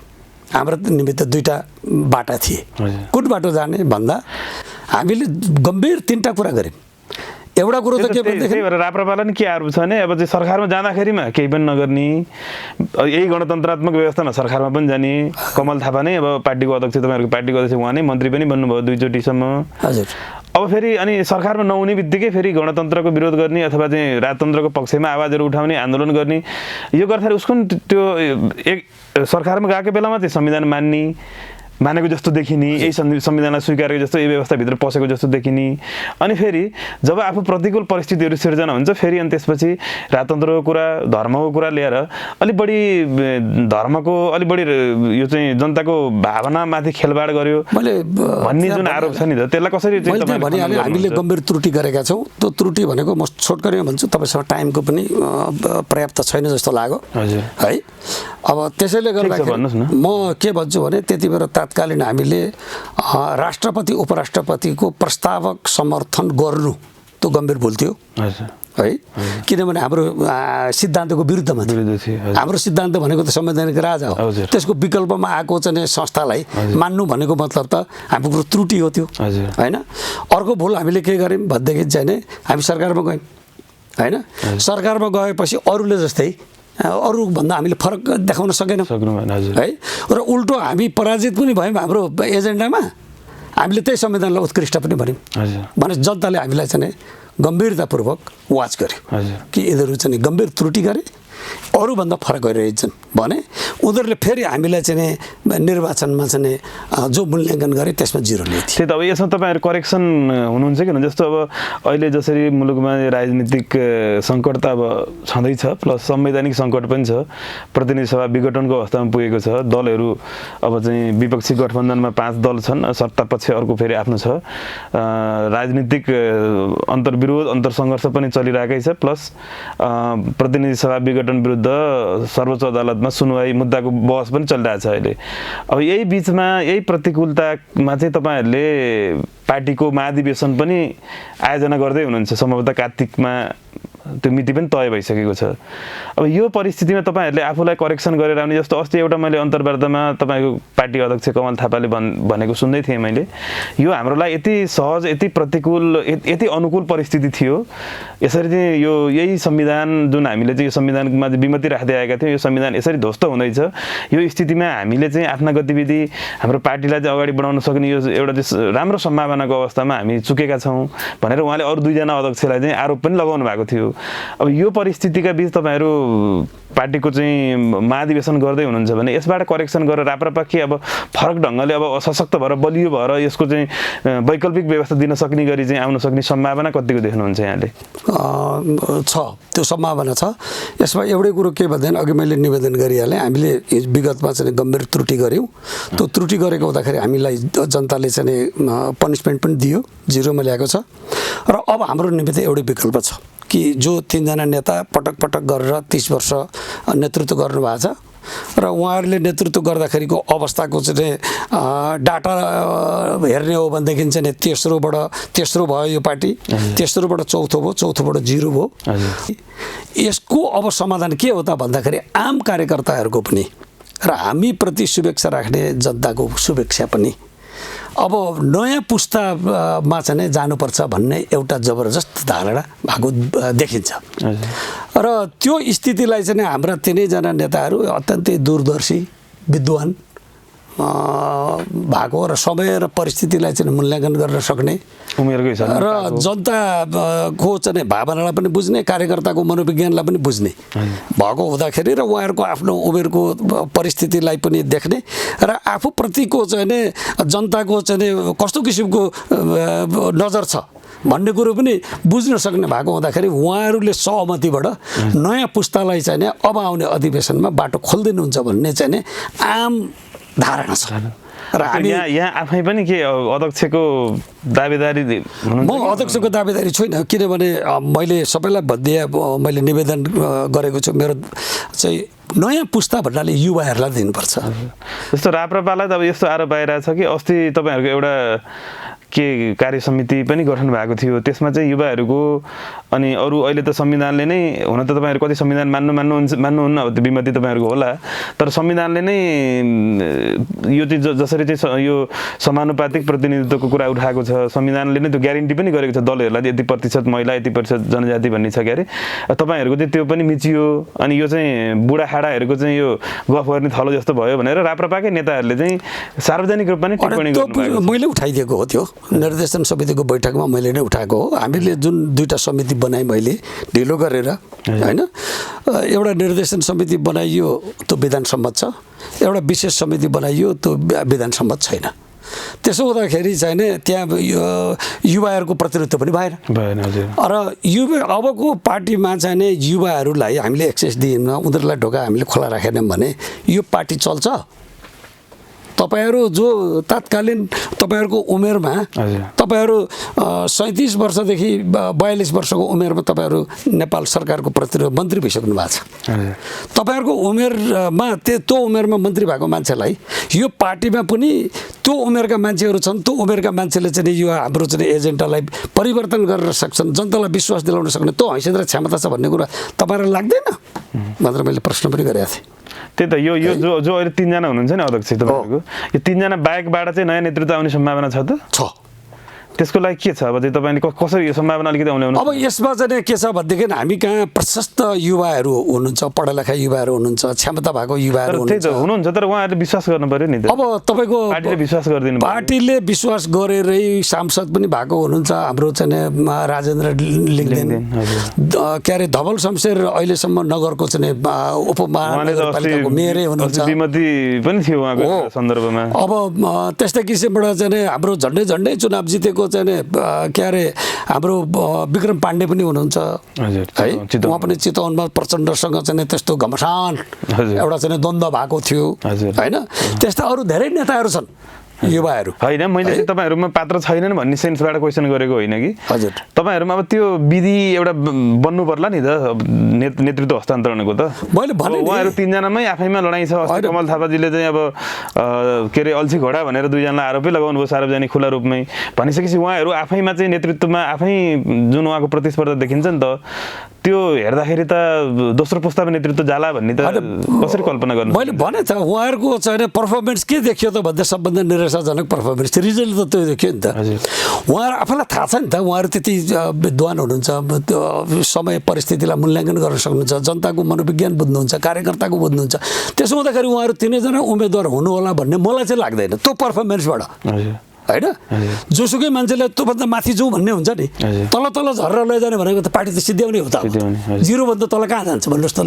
हाम्रो निमित्त दुईटा बाटा थिए। कुन बाटो जाने भन्दा हामीले गम्भीर तीनटा कुरा गर्यौँ। एउटा कुरो त के
त्यही भएर राप्रपालाई नि के आरोप छ भने अब चाहिँ सरकारमा जाँदाखेरिमा केही पनि नगर्ने, यही गणतन्त्रात्मक व्यवस्थामा सरकारमा पनि जाने। कमल थापा नै अब पार्टीको अध्यक्ष, तपाईँहरूको पार्टीको अध्यक्ष, उहाँ नै मन्त्री पनि बन्नुभयो 2 चोटिसम्म।
हजुर,
अब फेरि अनि सरकारमा नहुने बित्तिकै फेरि गणतन्त्रको विरोध गर्ने अथवा चाहिँ राजतन्त्रको पक्षमा आवाजहरू उठाउने, आन्दोलन गर्ने, यो गर्दाखेरि उसको त्यो एक सरकारमा गएको बेलामा चाहिँ संविधान मानेको जस्तो देखिने, यही संविधानलाई स्वीकारेको जस्तो, यही व्यवस्थाभित्र पसेको जस्तो देखिने। अनि फेरि जब आफू प्रतिकूल परिस्थितिहरू सिर्जना हुन्छ फेरि अनि त्यसपछि राजतन्त्रको कुरा, धर्मको कुरा ल्याएर अलिक बढी धर्मको, अलिक बढी यो चाहिँ जनताको भावनामाथि खेलबाड गर्यो भन्ने जुन आरोप छ नि, त त्यसलाई कसरी
भनिहालेँ। हामीले गम्भीर त्रुटि गरेका छौँ। त्यो त्रुटि भनेको म छोटकरीमा भन्छु, तपाईँसँग टाइमको पनि पर्याप्त छैन जस्तो लाग्यो, है। अब त्यसैले गर्दाखेरि म के भन्छु भने त्यति बेला तत्कालीन हामीले राष्ट्रपति उपराष्ट्रपतिको प्रस्तावक समर्थन गर्नु त्यो गम्भीर भुल थियो, है। किनभने हाम्रो सिद्धान्तको विरुद्धमा थियो। हाम्रो सिद्धान्त भनेको त संवैधानिक राजा हो। त्यसको विकल्पमा आएको चाहिँ संस्थालाई मान्नु भनेको मतलब त हाम्रो त्रुटि हो त्यो, हैन। अर्को भुल हामीले के गर्यौँ भनेदेखि चाहिँ नि हामी सरकारमा गयौँ, हैन। सरकारमा गएपछि अरूले जस्तै अरूभन्दा हामीले फरक देखाउन सकेनौँ, है। र उल्टो हामी पराजित पनि भयौँ हाम्रो एजेन्डामा। हामीले त्यही संविधानलाई उत्कृष्ट पनि भन्यौँ भने जनताले हामीलाई चाहिँ गम्भीरतापूर्वक वाच गर्यो कि यिनीहरू चाहिँ गम्भीर त्रुटि गरे, अरूभन्दा फरक गरिरहेछन् भने उनीहरूले फेरि हामीलाई चाहिँ निर्वाचनमा चाहिँ जो मूल्याङ्कन गरे त्यसमा 0 ल्याए थिए।
त्यही त अब यसमा तपाईँहरू करेक्सन हुनुहुन्छ कि जस्तो अब अहिले जसरी मुलुकमा राजनीतिक सङ्कट त अब छँदैछ, प्लस संवैधानिक सङ्कट पनि छ, प्रतिनिधि सभा विघटनको अवस्थामा पुगेको छ, दलहरू अब चाहिँ विपक्षी गठबन्धनमा 5 दल छन्, सत्तापक्ष अर्को फेरि आफ्नो छ, राजनीतिक अन्तर्विरोध अन्तर्सङ्घर्ष पनि चलिरहेकै छ, प्लस प्रतिनिधि सभा विघटन विरुद्ध सर्वोच्च अदालतमा सुनवाई मुद्दाको बहस पनि चलिरहेछ अहिले। अब यही बिचमा यही प्रतिकूलतामा चाहिँ तपाईँहरूले पार्टीको महाधिवेशन पनि आयोजना गर्दै हुनुहुन्छ, सम्भवतः कार्तिकमा त्यो मिति पनि तय भइसकेको छ। अब यो परिस्थितिमा तपाईँहरूले आफूलाई करेक्सन गरेर आउने, जस्तो अस्ति एउटा मैले अन्तर्वार्तामा तपाईँको पार्टी अध्यक्ष कमल थापाले भनेको सुन्दै थिएँ मैले, यो हाम्रो लागि यति सहज, यति प्रतिकूल, यति अनुकूल परिस्थिति थियो, यसरी चाहिँ यो यही संविधान जुन हामीले चाहिँ यो संविधानमा विमति राख्दै आएका थियौँ, यो संविधान यसरी ध्वस्त हुँदैछ, यो स्थितिमा हामीले चाहिँ आफ्ना गतिविधि हाम्रो पार्टीलाई चाहिँ अगाडि बढाउन सक्ने यो एउटा चाहिँ राम्रो सम्भावनाको अवस्थामा हामी चुकेका छौँ भनेर उहाँले अरू 2 जना अध्यक्षलाई चाहिँ आरोप पनि लगाउनु भएको थियो। अब यो परिस्थितिका बीच तपाईँहरू पार्टीको चाहिँ महाधिवेशन गर्दै हुनुहुन्छ भने यसबाट करेक्सन गरेर राप्रपा के अब फरक ढङ्गले अब सशक्त भएर बलियो भएर यसको चाहिँ वैकल्पिक व्यवस्था दिन सक्ने गरी चाहिँ आउन सक्ने सम्भावना कतिको देख्नुहुन्छ यहाँले?
छ, त्यो सम्भावना छ। यसमा एउटै कुरो के भन्दैन, अघि मैले निवेदन गरिहालेँ, हामीले विगतमा चाहिँ गम्भीर त्रुटि गऱ्यौँ। त्यो त्रुटि गरेको हुँदाखेरि हामीलाई जनताले चाहिँ पनिसमेन्ट पनि दियो, 0मा ल्याएको छ। र अब हाम्रो निमित्त एउटै विकल्प छ कि जो 3 जना नेता पटक पटक गरेर 30 वर्ष नेतृत्व गर्नुभएको छ र उहाँहरूले नेतृत्व गर्दाखेरिको अवस्थाको चाहिँ डाटा हेर्ने हो भनेदेखि चाहिँ तेस्रो भयो यो पार्टी, तेस्रोबाट चौथो भयो, चौथोबाट 0 भयो। यसको अब समाधान के हो त भन्दाखेरि आम कार्यकर्ताहरूको पनि र हामीप्रति शुभेच्छा राख्ने जनताको शुभेच्छा पनि अब नयाँ पुस्तामा चाहिँ जानुपर्छ भन्ने एउटा जबरजस्त धारणा भएको देखिन्छ। र त्यो स्थितिलाई चाहिँ हाम्रा 3 जना नेताहरू अत्यन्तै दूरदर्शी, विद्वान भएको र समय र परिस्थितिलाई चाहिँ मूल्याङ्कन गर्न सक्ने
उमेरको हिसाबले
र जनताको चाहिँ भावनालाई पनि बुझ्ने, कार्यकर्ताको मनोविज्ञानलाई पनि बुझ्ने भएको हुँदाखेरि र उहाँहरूको आफ्नो उमेरको परिस्थितिलाई पनि देख्ने र आफूप्रतिको चाहिँ जनताको चाहिँ कस्तो किसिमको नजर छ भन्ने कुरो पनि बुझ्न सक्ने भएको हुँदाखेरि उहाँहरूले सहमतिबाट नयाँ पुस्तालाई चाहिँ अब आउने अधिवेशनमा बाटो खोलिदिनुहुन्छ भन्ने चाहिँ आम धारणा छ। र हामी
यहाँ आफै पनि के अध्यक्षको दावेदारी हुनुहुन्छ?
म अध्यक्षको दावेदारी छैन, किनभने मैले सबैलाई भनिदिएँ, मैले निवेदन गरेको छु, मेरो चाहिँ नयाँ पुस्ता भन्नाले युवाहरूलाई दिनुपर्छ।
जस्तो राप्रपालाई त अब यस्तो आरोप आइरहेछ कि अस्ति तपाईँहरूको एउटा के कार्य समिति पनि गठन भएको थियो, त्यसमा चाहिँ युवाहरूको अनि अरू अहिले त संविधानले नै, हुन त तपाईँहरू कति संविधान मान्नुहुन्न, अब त्यो विमति तपाईँहरूको होला, तर संविधानले नै यो चाहिँ जसरी चाहिँ यो समानुपातिक प्रतिनिधित्वको कुरा उठाएको छ, संविधानले नै त्यो ग्यारेन्टी पनि गरेको छ दलहरूलाई यति प्रतिशत महिला यति प्रतिशत जनजाति भन्ने छ क्यारे। तपाईँहरूको चाहिँ त्यो पनि मिचियो अनि यो चाहिँ बुढाखाडाहरूको चाहिँ यो गफ गर्ने थलो जस्तो भयो भनेर राप्रपाकै नेताहरूले चाहिँ सार्वजनिक रूपमा नै टिप्पणी गर्नुभएको छ।
मैले उठाइदिएको हो, त्यो निर्देशन समितिको बैठकमा मैले नै उठाएको हो। हामीले जुन दुईटा समिति बनाएँ मैले ढिलो गरेर, होइन, एउटा निर्देशन समिति बनाइयो त्यो विधान सम्मत छ, एउटा विशेष समिति बनाइयो त्यो विधान सम्मत छैन। त्यसो हुँदाखेरि चाहिँ त्यहाँ युवाहरूको प्रतिनिधित्व पनि भएन। र अबको पार्टीमा चाहिँ युवाहरूलाई हामीले एक्सेस दिएन, उनीहरूलाई ढोका हामीले खोला राखेनौँ भने यो पार्टी चल्छ? तपाईहरू जो तात्कालीन तपाईँहरूको उमेरमा, तपाईँहरू 37 वर्षदेखि 42 वर्षको उमेरमा तपाईँहरू नेपाल सरकारको प्रतिनिधि मन्त्री भइसक्नु भएको छ। तपाईँहरूको उमेरमा त्यो उमेरमा मन्त्री भएको मान्छेलाई यो पार्टीमा पनि त्यो उमेरका मान्छेहरू छन्, त्यो उमेरका मान्छेले चाहिँ यो हाम्रो चाहिँ एजेन्डालाई परिवर्तन गरेर सक्छन्, जनतालाई विश्वास दिलाउन सक्ने त्यो हैसियत र क्षमता छ भन्ने कुरा तपाईँहरूलाई लाग्दैन भनेर मैले प्रश्न पनि गरेको थिएँ।
त्यही त यो जो अहिले 3 जना हुनुहुन्छ नि अध्यक्ष तपाईँहरूको, यो 3 जना बाहेकबाट चाहिँ नयाँ नेतृत्व आउने सम्भावना छ त?
छ।
त्यसको लागि के छ अब चाहिँ तपाईँले कसरी यो सम्भावना अलिकति आउने?
अब यसमा चाहिँ के छ भनेदेखि हामी कहाँ प्रशस्त युवाहरू हुनुहुन्छ, पढालेखा युवाहरू हुनुहुन्छ, क्षमता भएको युवाहरू
हुनुहुन्छ, तर उहाँहरूले विश्वास गर्नु पर्यो नि त।
अब तपाईँको
पार्टीले विश्वास गरिदिनु, पार्टीले
विश्वास गरेरै सांसद पनि भएको हुनुहुन्छ हाम्रो चाहिँ राजेन्द्र लिङ्गदेन, के अरे धवल शमशेर अहिलेसम्म नगरको चाहिँ उपमहानगरपालिकाको मेयरै हुनुहुन्छ,
विमति पनि थियो उहाँको सन्दर्भमा।
अब त्यस्तै किसिमबाट चाहिँ हाम्रो झन्डै चुनाव जितेको चाहिँ के अरे हाम्रो विक्रम पाण्डे पनि हुनुहुन्छ है, उहाँ पनि चितवनमा प्रचण्डसँग चाहिँ त्यस्तो घमसान एउटा चाहिँ द्वन्द्व भएको थियो, होइन। त्यस्ता अरू धेरै नेताहरू छन् युवाहरू,
होइन। मैले चाहिँ तपाईँहरूमा पात्र छैनन् भन्ने सेन्सबाट क्वेसन गरेको होइन कि।
हजुर,
तपाईँहरूमा अब त्यो विधि एउटा बन्नु पर्ला नि त नेतृत्व हस्तान्तरणको त।
मैले भने
उहाँहरू 3 जनामै आफैमा लडाइँ छ। अस्ति कमल थापाजीले चाहिँ अब के अरे अल्छी घोडा भनेर 2 जनालाई आरोपै लगाउनु भयो सार्वजनिक खुला रूपमै। भनिसकेपछि उहाँहरू आफैमा चाहिँ नेतृत्वमा आफै जुन उहाँको प्रतिस्पर्धा देखिन्छ नि त, त्यो हेर्दाखेरि त दोस्रो पुस्ताको नेतृत्व जाला भन्ने त कसरी कल्पना गर्नु?
मैले भने त उहाँहरूको चाहिँ पर्फर्मेन्स के देखियो त भन्दा सबभन्दा निराशाजनक पर्फर्मेन्स, रिजल्ट त त्यो देखियो नि त। उहाँहरू आफूलाई थाहा छ नि त, उहाँहरू त्यति विद्वान हुनुहुन्छ, समय परिस्थितिलाई मूल्याङ्कन गर्न सक्नुहुन्छ, जनताको मनोविज्ञान बुझ्नुहुन्छ, कार्यकर्ताको बुझ्नुहुन्छ। त्यसो हुँदाखेरि उहाँहरू 3 जना उम्मेदवार हुनु होला भन्ने मलाई चाहिँ लाग्दैन त्यो पर्फर्मेन्सबाट, होइन। जोसुकै मान्छेले त्योभन्दा माथि जाउँ भन्ने हुन्छ नि, तल झरेर लैजाने भनेको त पार्टी त सिद्ध्याउने हो त। 0भन्दा तल कहाँ जान्छ भन्नुहोस् त,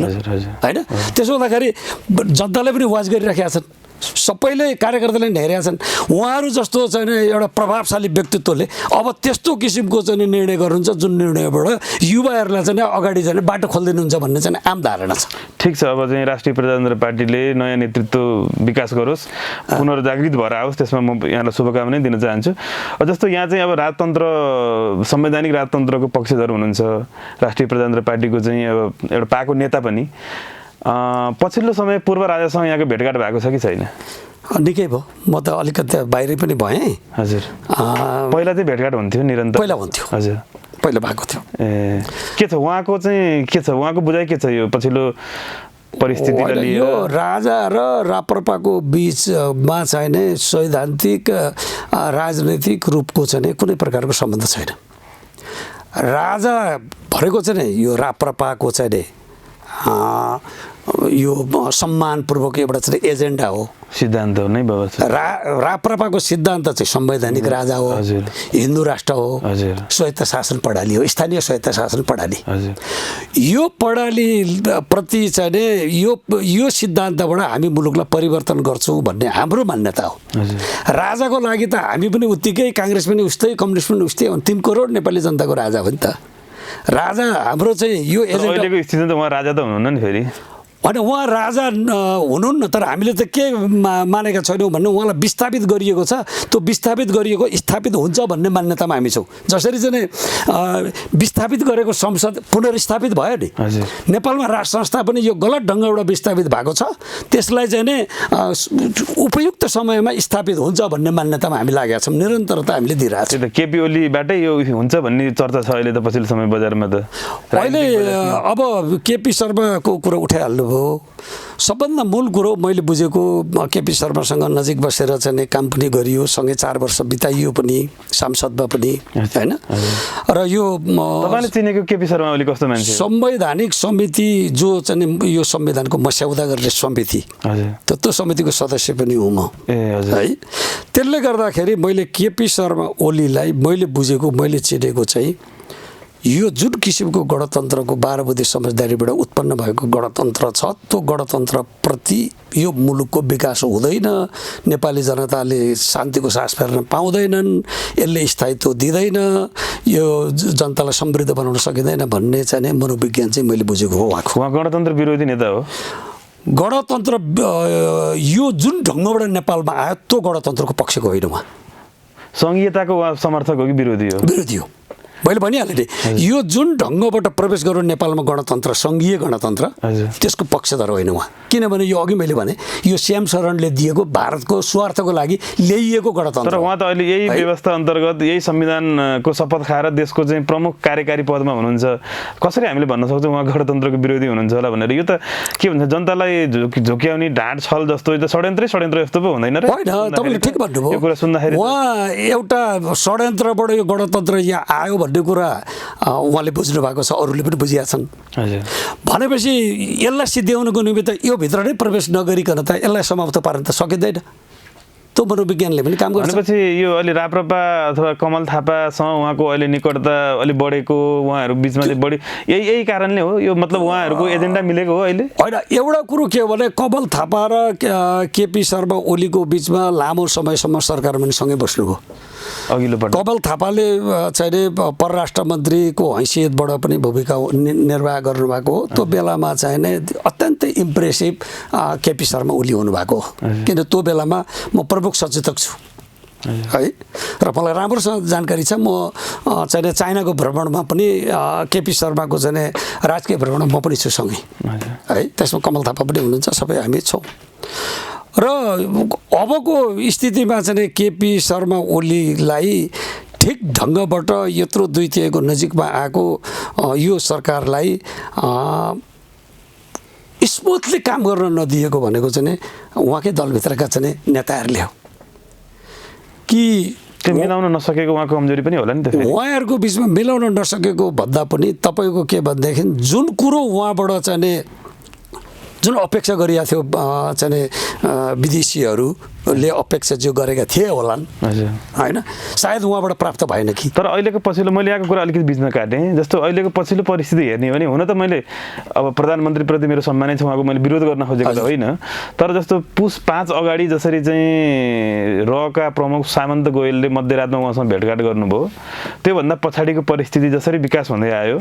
होइन। त्यसो हुँदाखेरि जनताले पनि वाच गरिराखेका छन्, सबैले कार्यकर्ताले हेरेका छन्। उहाँहरू जस्तो चाहिँ एउटा प्रभावशाली व्यक्तित्वले अब त्यस्तो किसिमको चाहिँ निर्णय गर्नुहुन्छ जुन निर्णयबाट युवाहरूलाई चाहिँ अगाडि जाने बाटो खोलिदिनुहुन्छ भन्ने चाहिँ आम धारणा छ।
ठिक छ, अब चाहिँ राष्ट्रिय प्रजातन्त्र पार्टीले नयाँ नेतृत्व विकास गरोस्, पुनर्जागृत भएर आओस्, त्यसमा म यहाँलाई शुभकामना दिन चाहन्छु। जस्तो यहाँ चाहिँ अब राजतन्त्र, संवैधानिक राजतन्त्रको पक्षधर हुनुहुन्छ राष्ट्रिय प्रजातन्त्र पार्टीको चाहिँ अब एउटा पाएको नेता पनि। पछिल्लो समय पूर्व राजासँग यहाँको भेटघाट भएको छ कि छैन?
निकै भयो, म त अलिकति बाहिरै पनि भएँ।
हजुर, पहिला चाहिँ भेटघाट हुन्थ्यो निरन्तर?
पहिला हुन्थ्यो, हजुर, पहिला भएको थियो।
के छ उहाँको चाहिँ, के छ उहाँको बुझाइ के छ यो पछिल्लो परिस्थितिलाई लिएर?
यो राजा र राप्रपाको बिचमा चाहिँ नै सैद्धान्तिक राजनैतिक रूपको चाहिँ कुनै प्रकारको सम्बन्ध छैन। राजा भनेको चाहिँ नि यो राप्रपाको चाहिँ नि यो सम्मानपूर्वक एउटा चाहिँ एजेन्डा हो,
सिद्धान्त हो नै बाबा।
राप्रपाको सिद्धान्त चाहिँ संवैधानिक राजा हो, हिन्दू राष्ट्र हो, स्वायत्त शासन प्रणाली हो, स्थानीय स्वायत्त शासन प्रणाली। यो प्रणाली प्रति चाहिँ यो सिद्धान्तबाट हामी मुलुकलाई परिवर्तन गर्छौँ भन्ने हाम्रो मान्यता हो। राजाको लागि त हामी पनि उत्तिकै, काङ्ग्रेस पनि उस्तै, कम्युनिस्ट पनि उस्तै, 3 करोड नेपाली जनताको राजा हो नि त। राजा हाम्रो चाहिँ यो
एजेन्डाको स्थिति त उहाँ राजा त हुनुहुन्न नि फेरि।
होइन उहाँ राजा हुनुहुन्न, तर हामीले त के मानेका छैनौँ भन्ने उहाँलाई विस्थापित गरिएको छ। त्यो विस्थापित गरिएको स्थापित हुन्छ भन्ने मान्यतामा हामी छौँ। जसरी चाहिँ विस्थापित गरेको संसद पुनर्स्थापित भयो नि, नेपालमा राज संस्था पनि यो गलत ढङ्गबाट विस्थापित भएको छ, त्यसलाई चाहिँ नि उपयुक्त समयमा स्थापित हुन्छ भन्ने मान्यतामा हामी लागेका छौँ। निरन्तरता हामीले दिइरहेको छौँ।
केपी ओलीबाटै यो हुन्छ भन्ने चर्चा छ अहिले त पछिल्लो समय बजारमा त।
अहिले अब केपी शर्माको कुरो उठाइहाल्नुभयो। सबभन्दा मूल कुरो मैले बुझेको, केपी शर्मासँग नजिक बसेर चाहिँ काम पनि गरियो, सँगै 4 वर्ष बिताइयो पनि सांसदमा पनि, होइन। र यो
तपाईँले चिनेको केपी शर्मा ओली कस्तो मान्छे?
संवैधानिक समिति जो चाहिँ यो संविधानको मस्यौदा गर्ने समिति, त्यो समितिको सदस्य पनि हुँ म, है। त्यसले गर्दाखेरि मैले केपी शर्मा ओलीलाई मैले बुझेको, मैले चिनेको चाहिँ यो जुन किसिमको गणतन्त्रको 12 बुँदे समझदारीबाट उत्पन्न भएको गणतन्त्र छ, त्यो गणतन्त्रप्रति यो मुलुकको विकास हुँदैन, नेपाली जनताले शान्तिको सास फेर्न पाउँदैनन्, यसले स्थायित्व दिँदैन, यो जनतालाई समृद्ध बनाउन सकिँदैन भन्ने चाहिँ मनोविज्ञान चाहिँ मैले बुझेको हो।
उहाँ गणतन्त्र विरोधी नेता हो।
गणतन्त्र यो जुन ढङ्गबाट नेपालमा आयो त्यो गणतन्त्रको पक्षको होइन। उहाँ
सङ्घीयताको उहाँ समर्थक हो कि विरोधी हो?
विरोधी हो। मैले भनिहालेँ नि, यो जुन ढङ्गबाट प्रवेश गर्यो नेपालमा गणतन्त्र, सङ्घीय गणतन्त्र, त्यसको पक्षधर होइन उहाँ। किनभने यो अघि मैले भने यो श्याम शरणले दिएको भारतको स्वार्थको लागि ल्याइएको गणतन्त्र।
तर उहाँ त अहिले यही व्यवस्था अन्तर्गत यही संविधानको शपथ खाएर देशको चाहिँ प्रमुख कार्यकारी पदमा हुनुहुन्छ। कसरी हामीले भन्न सक्छौँ उहाँ गणतन्त्रको विरोधी हुनुहुन्छ होला भनेर? यो त के भन्छ, जनतालाई झुक्याउने ढाँट छल जस्तो यो त षड्यन्त्र जस्तो पो हुँदैन र?
होइन, तपाईँले ठिक भन्नुभयो।
यो कुरा सुन्दाखेरि
उहाँ एउटा षड्यन्त्रबाट यो गणतन्त्र यहाँ आयो भन्ने कुरा उहाँले बुझ्नु भएको छ, अरूले पनि बुझिया छन्। भनेपछि यसलाई सिद्ध्याउनुको निमित्त यो भित्र नै प्रवेश नगरिकन त यसलाई समाप्त पार्न त सकिँदैन। त्यो मनोविज्ञानले पनि काम गर्छ।
भनेपछि यो अहिले राप्रपा अथवा कमल थापासँग उहाँको अहिले निकटता अलि बढेको, उहाँहरू बिचमा चाहिँ बढी यही कारणले हो? यो मतलब उहाँहरूको एजेन्डा मिलेको हो अहिले?
होइन, एउटा कुरो के हो भने कमल थापा र केपी शर्मा ओलीको बिचमा लामो समयसम्म सरकारमा पनि सँगै बस्नुभयो।
अघिल्लो पटक
कमल थापाले चाहिँ परराष्ट्र मन्त्रीको हैसियतबाट पनि भूमिका निर्वाह गर्नुभएको हो। त्यो बेलामा चाहिँ अत्यन्तै इम्प्रेसिभ केपी शर्मा ओली हुनुभएको हो। किन त्यो बेलामा म प्रमुख सचेतक छु, है। र मलाई राम्रोसँग जानकारी छ। म चाहिँ चाइनाको भ्रमणमा पनि केपी शर्माको चाहिँ राजकीय भ्रमणमा म पनि छु सँगै, है। त्यसमा कमल थापा पनि हुनुहुन्छ, सबै हामी छौँ। र अबको स्थितिमा चाहिँ केपी शर्मा ओलीलाई ठिक ढङ्गबाट यत्रो 2/3 नजिकमा आएको यो सरकारलाई स्मुथली काम गर्न नदिएको भनेको चाहिँ उहाँकै दलभित्रका चाहिँ नेताहरूले हो कि
मिलाउन नसकेको उहाँको कमजोरी पनि होला नि त।
उहाँहरूको बिचमा मिलाउन नसकेको भन्दा पनि तपाईँको के भनेदेखि जुन कुरो उहाँबाट चाहिँ जुन अपेक्षा गरिएको थियो चाहिँ विदेशीहरूले अपेक्षा जो गरेका थिए होलान्, होइन, सायद उहाँबाट प्राप्त भएन कि।
तर अहिलेको पछिल्लो, मैले यहाँको कुरा अलिकति बिचमा काटेँ, जस्तो अहिलेको पछिल्लो परिस्थिति हेर्ने भने हुन त मैले अब प्रधानमन्त्रीप्रति मेरो सम्मानै छ, उहाँको मैले विरोध गर्न खोजेको त होइन। तर जस्तो पुस 5 अगाडि जसरी चाहिँ रका प्रमुख सामन्त गोयलले मध्यरातमा उहाँसँग भेटघाट गर्नुभयो, त्योभन्दा पछाडिको परिस्थिति जसरी विकास हुँदै आयो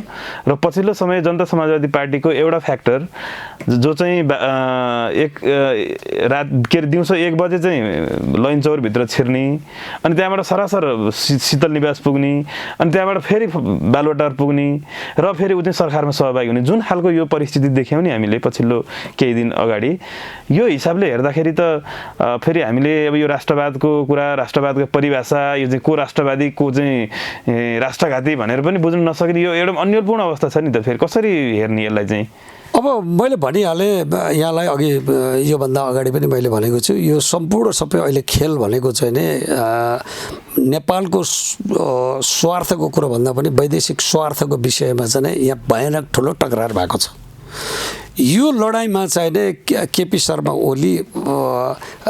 र पछिल्लो समय जनता समाजवादी पार्टीको एउटा फ्याक्टर जो चाहिँ दिउँसो 1 बजे चाहिँ लैन चौरभित्र छिर्ने, अनि त्यहाँबाट सरासर शीतल निवास पुग्ने, अनि त्यहाँबाट फेरि बालुवाटार पुग्ने र फेरि उ चाहिँ सरकारमा सहभागी हुने, जुन खालको यो परिस्थिति देख्यौँ नि हामीले पछिल्लो केही दिन अगाडि, यो हिसाबले हेर्दाखेरि त फेरि हामीले अब यो राष्ट्रवादको कुरा, राष्ट्रवादको परिभाषा, यो चाहिँ को राष्ट्रवादी को चाहिँ राष्ट्रघाती भनेर पनि बुझ्न नसक्ने यो एउटा अन्यलपूर्ण अवस्था छ नि त। फेरि कसरी हेर्ने यसलाई चाहिँ?
अब मैले भनिहालेँ यहाँलाई अघि, योभन्दा अगाडि पनि मैले भनेको छु, यो सम्पूर्ण सबै अहिले खेल भनेको चाहिँ नि नेपालको स्वार्थको कुरो भन्दा पनि वैदेशिक स्वार्थको विषयमा चाहिँ यहाँ भयानक ठुलो टकरार भएको छ। यो लडाइँमा चाहिँ केपी शर्मा ओली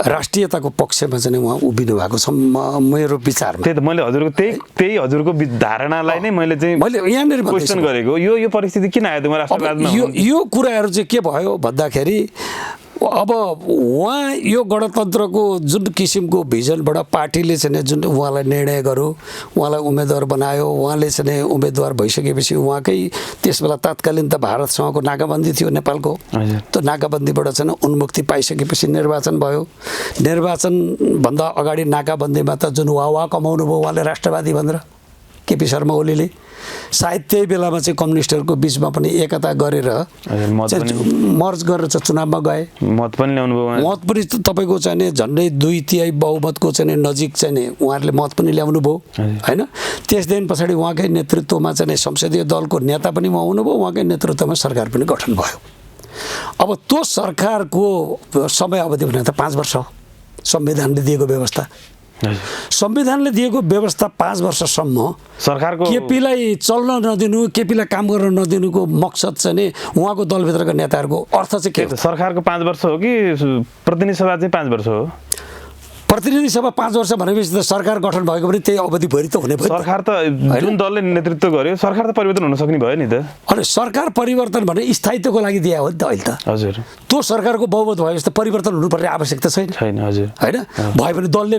राष्ट्रियताको पक्षमा चाहिँ उहाँ उभिनु भएको छ मेरो विचारमा।
त्यही त मैले हजुरको त्यही हजुरको धारणालाई नै मैले
यहाँनिर
क्वेसन गरेको। यो परिस्थिति किन आयो त राष्ट्रवादमा?
यो कुराहरू चाहिँ के भयो भन्दाखेरि अब उहाँ यो गणतन्त्रको जुन किसिमको भिजनबाट पार्टीले चाहिँ जुन उहाँलाई निर्णय गर्यो, उहाँलाई उम्मेदवार बनायो, उहाँले चाहिँ उम्मेदवार भइसकेपछि उहाँकै त्यसबेला तत्कालीन त भारतसँगको नाकाबन्दी थियो नेपालको, त्यो नाकाबन्दीबाट चाहिँ उन्मुक्ति पाइसकेपछि निर्वाचन भयो। निर्वाचनभन्दा अगाडि नाकाबन्दीमा त जुन वाह कमाउनु भयो उहाँले राष्ट्रवादी भनेर केपी शर्मा ओलीले, सायद त्यही बेलामा चाहिँ कम्युनिस्टहरूको बिचमा पनि एकता गरेर मर्ज गरेर चाहिँ चुनावमा गए।
मत पनि ल्याउनु भयो,
मत पनि तपाईँको चाहिँ झन्डै 2/3 बहुमतको चाहिँ नजिक चाहिँ उहाँहरूले मत पनि ल्याउनु भयो होइन। त्यस दिन पछाडि उहाँकै नेतृत्वमा चाहिँ संसदीय दलको नेता पनि उहाँ हुनुभयो, उहाँकै नेतृत्वमा सरकार पनि गठन भयो। अब त्यो सरकारको समय अवधि भने त 5 वर्ष हो संविधानले दिएको व्यवस्था। संविधानले दिएको व्यवस्था 5 वर्षसम्म
सरकारको
केपीलाई चल्न नदिनु, केपीलाई काम गर्न नदिनुको मकसद चाहिँ उहाँको दलभित्रका नेताहरूको अर्थ चाहिँ के हो?
सरकारको 5 वर्ष हो कि प्रतिनिधि सभा चाहिँ 5 वर्ष हो?
प्रतिनिधि सभा 5 वर्ष भनेपछि त सरकार गठन भएको पनि त्यही अवधिभरि त हुने भयो।
सरकार त जुन दलले नेतृत्व गर्यो सरकार त परिवर्तन हुन सक्ने भयो नि त।
अनि सरकार परिवर्तन भने स्थायित्वको लागि दिए हो नि त अहिले त।
हजुर,
त्यो सरकारको बहुमत भएपछि त परिवर्तन हुनुपर्ने आवश्यकता छैन
हजुर
होइन। भयो भने दलले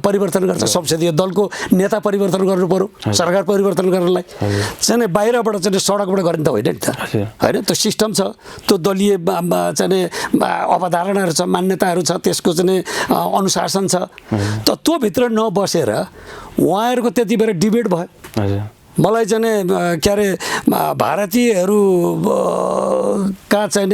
परिवर्तन गर्छ, संसदीय दलको नेता परिवर्तन गर्नु पर्यो सरकार परिवर्तन गर्नलाई। चाहिँ बाहिरबाट चाहिँ सडकबाट गर्ने त होइन नि त होइन। त्यो सिस्टम छ, त्यो दलीय चाहिँ अवधारणाहरू छ, मान्यताहरू छ, त्यसको चाहिँ अनुशासन छ। त त्यो भित्र नबसेर उहाँहरूको त्यति बेला डिबेट भयो। मलाई चाहिँ के अरे भारतीयहरू का चाहिँ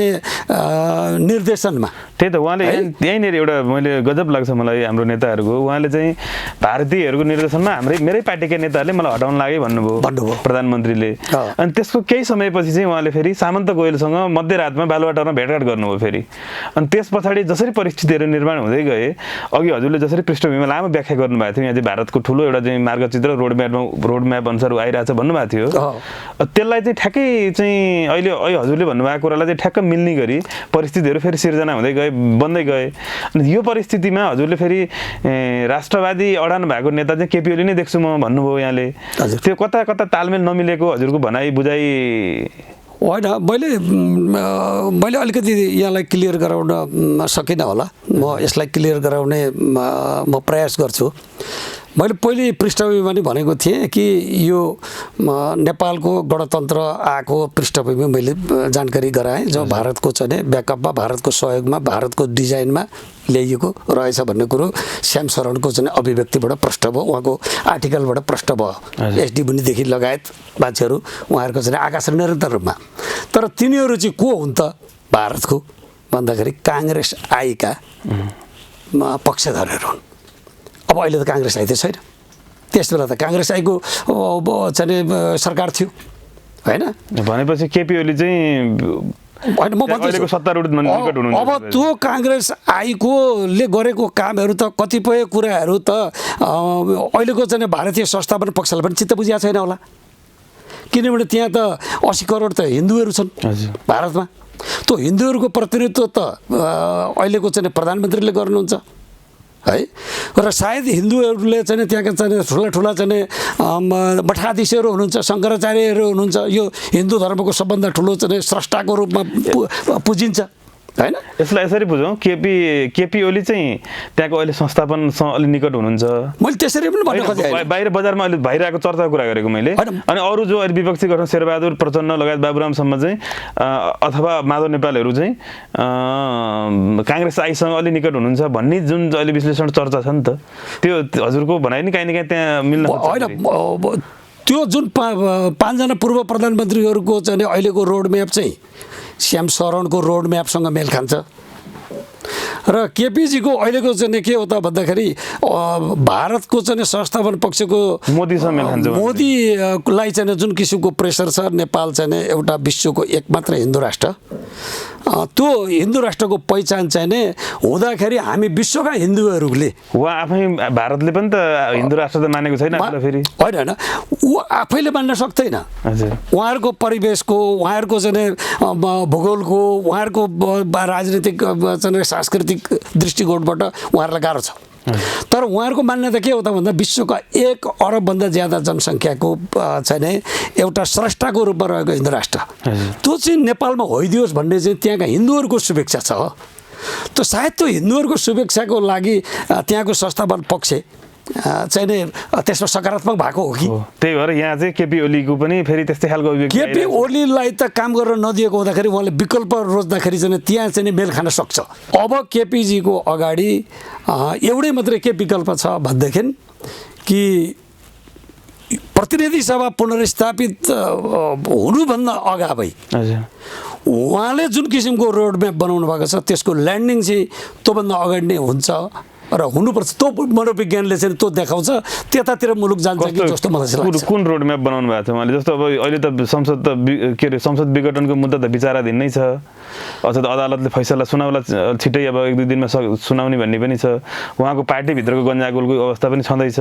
निर्देशनमा
त्यही त उहाँले यहीँनिर एउटा मैले गजब लाग्छ मलाई हाम्रो नेताहरूको, उहाँले चाहिँ भारतीयहरूको निर्देशनमा मेरै पार्टीका नेताहरूले मलाई हटाउन लागे भन्नुभयो प्रधानमन्त्रीले। अनि त्यसको केही समयपछि चाहिँ उहाँले फेरि सामन्त गोयलसँग मध्यरातमा बालुवाटारमा भेटघाट गर्नुभयो फेरि। अनि त्यस पछाडि जसरी परिस्थितिहरू निर्माण हुँदै गए, अघि हजुरले जसरी पृष्ठभूमिमा लामो व्याख्या गर्नुभएको थियो, यहाँ चाहिँ भारतको ठुलो एउटा चाहिँ मार्गचित्र रोडम्याप अनुसार आइरहेछ भन्नुभएको थियो, त्यसलाई चाहिँ ठ्याक्कै चाहिँ अहिले हजुरले भन्नुभएको कुरालाई चाहिँ ठ्याक्क मिल्ने गरी परिस्थितिहरू फेरि सिर्जना हुँदै गए, बन्दै गए। अनि यो परिस्थितिमा हजुरले फेरि राष्ट्रवादी अडान भएको नेता चाहिँ केपी ओली नै देख्छु म भन्नुभयो यहाँले। त्यो कता कता तालमेल नमिलेको हजुरको भनाइ बुझाइ
होइन। मैले अलिकति यहाँलाई क्लियर गराउन सकिनँ होला, म यसलाई क्लियर गराउने म प्रयास गर्छु। मैले पहिले पृष्ठभूमिमा पनि भनेको थिएँ कि यो नेपालको गणतन्त्र आएको पृष्ठभूमि मैले जानकारी गराएँ, जो भारतको चाहिँ ब्याकअपमा, भारतको सहयोगमा, भारतको डिजाइनमा ल्याइएको रहेछ भन्ने कुरो श्याम शरणको चाहिँ अभिव्यक्तिबाट प्रष्ट भयो, उहाँको आर्टिकलबाट प्रष्ट भयो। एसडी मुनिदेखि लगायत मान्छेहरू उहाँहरूको चाहिँ आकाश निरन्तर रूपमा। तर तिनीहरू चाहिँ को हुन् त भारतको भन्दाखेरि काङ्ग्रेस आइका पक्षधरहरू हुन्। अब अहिले त काङ्ग्रेस आइ त छैन, त्यस बेला त काङ्ग्रेस आइको चाहिँ सरकार थियो होइन।
भनेपछि केपी ओली चाहिँ
होइन म भन्दैछु अब त्यो काङ्ग्रेस आइकोले गरेको कामहरू त कतिपय कुराहरू त अहिलेको चाहिँ भारतीय संस्थापन पक्षलाई पनि चित्त बुझिएको छैन होला, किनभने त्यहाँ त 80 करोड त हिन्दूहरू छन् भारतमा। त्यो हिन्दूहरूको प्रतिनिधित्व त अहिलेको चाहिँ प्रधानमन्त्रीले गर्नुहुन्छ है। र सायद हिन्दूहरूले चाहिँ त्यहाँका चाहिँ ठुला चाहिँ मठाधीशहरू हुनुहुन्छ, शङ्कराचार्यहरू हुनुहुन्छ, यो हिन्दू धर्मको सबभन्दा ठुलो चाहिँ स्रष्टाको रूपमा पुजिन्छ होइन।
यसलाई यसरी बुझौँ, केपी ओली चाहिँ त्यहाँको अहिले संस्थापनसँग अलि निकट हुनुहुन्छ।
मैले त्यसरी पनि भन्न खोजेँ,
बाहिर बजारमा अहिले भइरहेको चर्चाको कुरा गरेको मैले। अनि अरू जो अहिले विपक्षी गठन शेरबहादुर प्रचण्ड लगायत बाबुरामसम्म चाहिँ अथवा माधव नेपालहरू चाहिँ काङ्ग्रेस आइसँग अलि निकट हुनुहुन्छ भन्ने जुन अहिले विश्लेषण चर्चा छ नि त, त्यो हजुरको भनाइ नि काहीँ न काहीँ त्यहाँ मिल्न
होइन। त्यो जुन 5 जना पूर्व प्रधानमन्त्रीहरूको चाहिँ अहिलेको रोडम्याप चाहिँ श्याम शरणको रोडम्यापसँग मेल खान्छ। र केपीजीको अहिलेको चाहिँ के हो त भन्दाखेरि भारतको चाहिँ संस्थापन पक्षको
मोदीसँग मेल खान्छ।
मोदीलाई चाहिँ जुन किसिमको प्रेसर छ, नेपाल चाहिँ एउटा विश्वको एकमात्र हिन्दू राष्ट्र, त्यो हिन्दू राष्ट्रको पहिचान चाहिने हुँदाखेरि हामी विश्वका हिन्दूहरूले,
उहाँ आफै भारतले पनि त हिन्दू राष्ट्र त मानेको छैन फेरि
होइन, ऊ आफैले मान्न सक्दैन। उहाँहरूको परिवेशको, उहाँहरूको चाहिँ भूगोलको, उहाँहरूको राजनीतिक चाहिँ सांस्कृतिक दृष्टिकोणबाट उहाँहरूलाई गाह्रो छ। तर उहाँहरूको मान्यता के हो त भन्दा विश्वका 1 अरबभन्दा ज्यादा जनसङ्ख्याको चाहिँ एउटा स्रष्टाको रूपमा रहेको हिन्दू राष्ट्र, त्यो चाहिँ नेपालमा होइदियोस् भन्ने चाहिँ त्यहाँका हिन्दूहरूको शुभेच्छा छ। त सायद त्यो हिन्दूहरूको सुरक्षाको लागि त्यहाँको संस्थापन पक्ष चाहिँ नि त्यसमा सकारात्मक भएको हो कि
त्यही भएर यहाँ चाहिँ केपी ओलीको पनि फेरि त्यस्तै खालको अभिव्यक्ति
केपी ओलीलाई त काम गरेर नदिएको हुँदाखेरि उहाँले विकल्प रोज्दाखेरि चाहिँ त्यहाँ चाहिँ मेल खान सक्छ। अब केपीजीको अगाडि एउटै मात्रै के विकल्प छ भनेदेखि कि प्रतिनिधि सभा पुनर्स्थापित हुनुभन्दा अगावै उहाँले जुन किसिमको रोडम्याप बनाउनु भएको छ त्यसको ल्यान्डिङ चाहिँ त्योभन्दा अगाडि नै हुन्छ र हुनुपर्छ। त्यो मनोविज्ञानले चाहिँ त्यो देखाउँछ त्यतातिर मुलुक जान्छ कि जस्तो मलाई लाग्छ।
कुन रोडम्याप बनाउनु भएको छ उहाँले? जस्तो अब अहिले त संसद त के अरे संसद विघटनको मुद्दा त विचाराधीन नै छ, अझ अदालतले फैसला सुनाउला छिट्टै अब 1-2 दिनमा सुनाउने भन्ने पनि छ। उहाँको पार्टीभित्रको गन्जागोलको अवस्था पनि छँदैछ।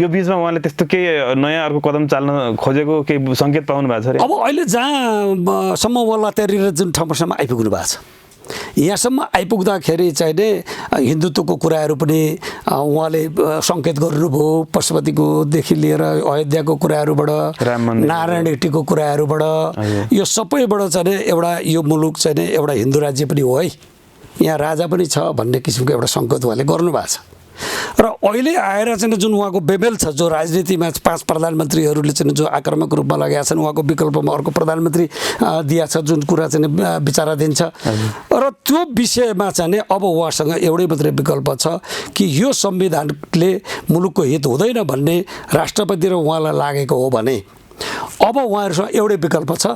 यो बिचमा उहाँले त्यस्तो केही नयाँ अर्को कदम चाल्न खोजेको केही सङ्केत पाउनु भएको छ?
अब अहिले जहाँसम्म वल्ला तयारीर जुन ठाउँसम्म आइपुग्नु भएको छ, यहाँसम्म आइपुग्दाखेरि चाहिँ नै हिन्दुत्वको कुराहरू पनि उहाँले सङ्केत गर्नुभयो। पशुपतिकोदेखि लिएर अयोध्याको कुराहरूबाट, नारायण रेड्डीको कुराहरूबाट, यो सबैबाट चाहिँ एउटा यो मुलुक चाहिँ नै एउटा हिन्दू राज्य पनि हो है, यहाँ राजा पनि छ भन्ने किसिमको एउटा सङ्केत उहाँले गर्नुभएको छ। र अहिले आएर चाहिँ जुन उहाँको बेमेल छ, जो राजनीतिमा 5 प्रधानमन्त्रीहरूले चाहिँ जो आक्रामक रूपमा लगाएका छन्, उहाँको विकल्पमा अर्को प्रधानमन्त्री दिया छ जुन कुरा चाहिँ विचाराधीन छ। र त्यो विषयमा चाहिँ अब उहाँसँग एउटै मात्रै विकल्प छ कि यो संविधानले मुलुकको हित हुँदैन भन्ने राष्ट्रपति र उहाँलाई लागेको हो भने अब उहाँहरूसँग एउटै विकल्प छ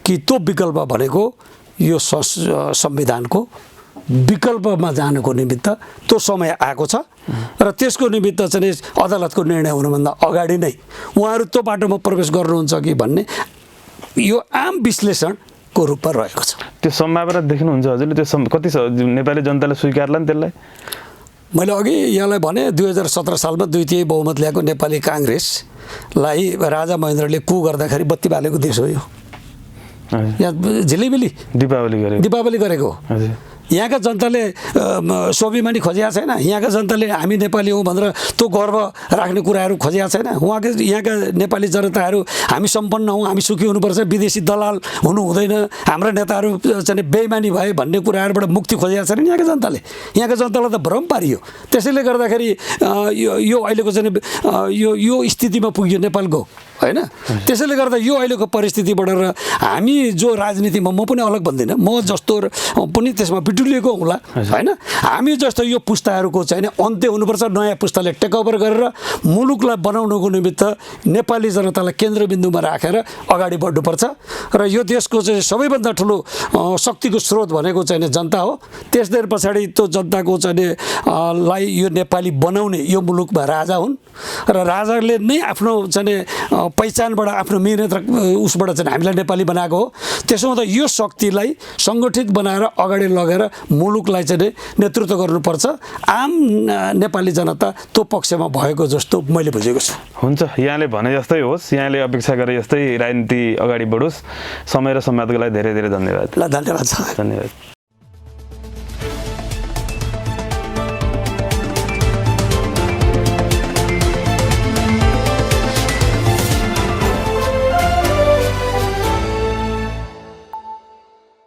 कि त्यो विकल्प भनेको यो संविधानको विकल्पमा जानुको निमित्त त्यो समय आएको छ र त्यसको निमित्त चाहिँ अदालतको निर्णय हुनुभन्दा अगाडि नै उहाँहरू त्यो बाटोमा प्रवेश गर्नुहुन्छ कि भन्ने यो आम विश्लेषणको रूपमा रहेको छ।
त्यो सम्भावना देख्नुहुन्छ हजुरले? त्यो कति नेपाली जनताले स्वीकारला नि त्यसलाई?
मैले अघि यहाँलाई भने 2017 सालमा 2/3 बहुमत ल्याएको नेपाली काङ्ग्रेसलाई राजा महेन्द्रले कु गर्दाखेरि बत्ती बालेको देश हो यो। यहाँ झिलिमिली दीपावली गरेको यहाँका जनताले स्वाभिमानी खोजेका छैन। यहाँका जनताले हामी नेपाली हौँ भनेर त्यो गर्व राख्ने कुराहरू खोजेका छैन। यहाँका नेपाली जनताहरू हामी सम्पन्न हौँ, हामी सुखी हुनुपर्छ, विदेशी दलाल हुनु हुँदैन, हाम्रा नेताहरू चाहिँ बेइमानी भए भन्ने कुराहरूबाट मुक्ति खोजेका छैनन् यहाँका जनताले। यहाँका जनतालाई त भ्रम पारियो। त्यसैले गर्दाखेरि यो अहिलेको चाहिँ यो स्थितिमा पुग्यो नेपालको हैन। त्यसैले गर्दा यो अहिलेको परिस्थितिबाट र हामी जो राजनीतिमा म पनि अलग भन्दिनँ, म जस्तो पनि त्यसमा बिटुलिएको होला हैन। हामी जस्तो यो पुस्ताहरूको चाहिँ अन्त्य हुनुपर्छ, नयाँ पुस्ताले टेकओभर गरेर मुलुकलाई बनाउनको निमित्त नेपाली जनतालाई केन्द्रबिन्दुमा राखेर अगाडि बढ्नुपर्छ। र यो देशको चाहिँ सबैभन्दा ठुलो शक्तिको स्रोत भनेको चाहिँ जनता हो। त्यसदेखि पछाडि त्यो जनताको चाहिँ लाई यो नेपाली बनाउने यो मुलुकमा राजा हुन् र राजाले नै आफ्नो चाहिँ पहिचानबाट आफ्नो मेहनत र उसबाट चाहिँ हामीलाई नेपाली बनाएको हो। त्यसो हुँदा यो शक्तिलाई सङ्गठित बनाएर अगाडि लगेर मुलुकलाई चाहिँ नेतृत्व गर्नुपर्छ। आम नेपाली जनता त्यो पक्षमा भएको जस्तो मैले बुझेको छु।
हुन्छ, यहाँले भने जस्तै होस्, यहाँले अपेक्षा गरे जस्तै राजनीति अगाडि बढोस्। समय र संवादको लागि धेरै धेरै धन्यवाद।
ल धन्यवाद।
धन्यवाद।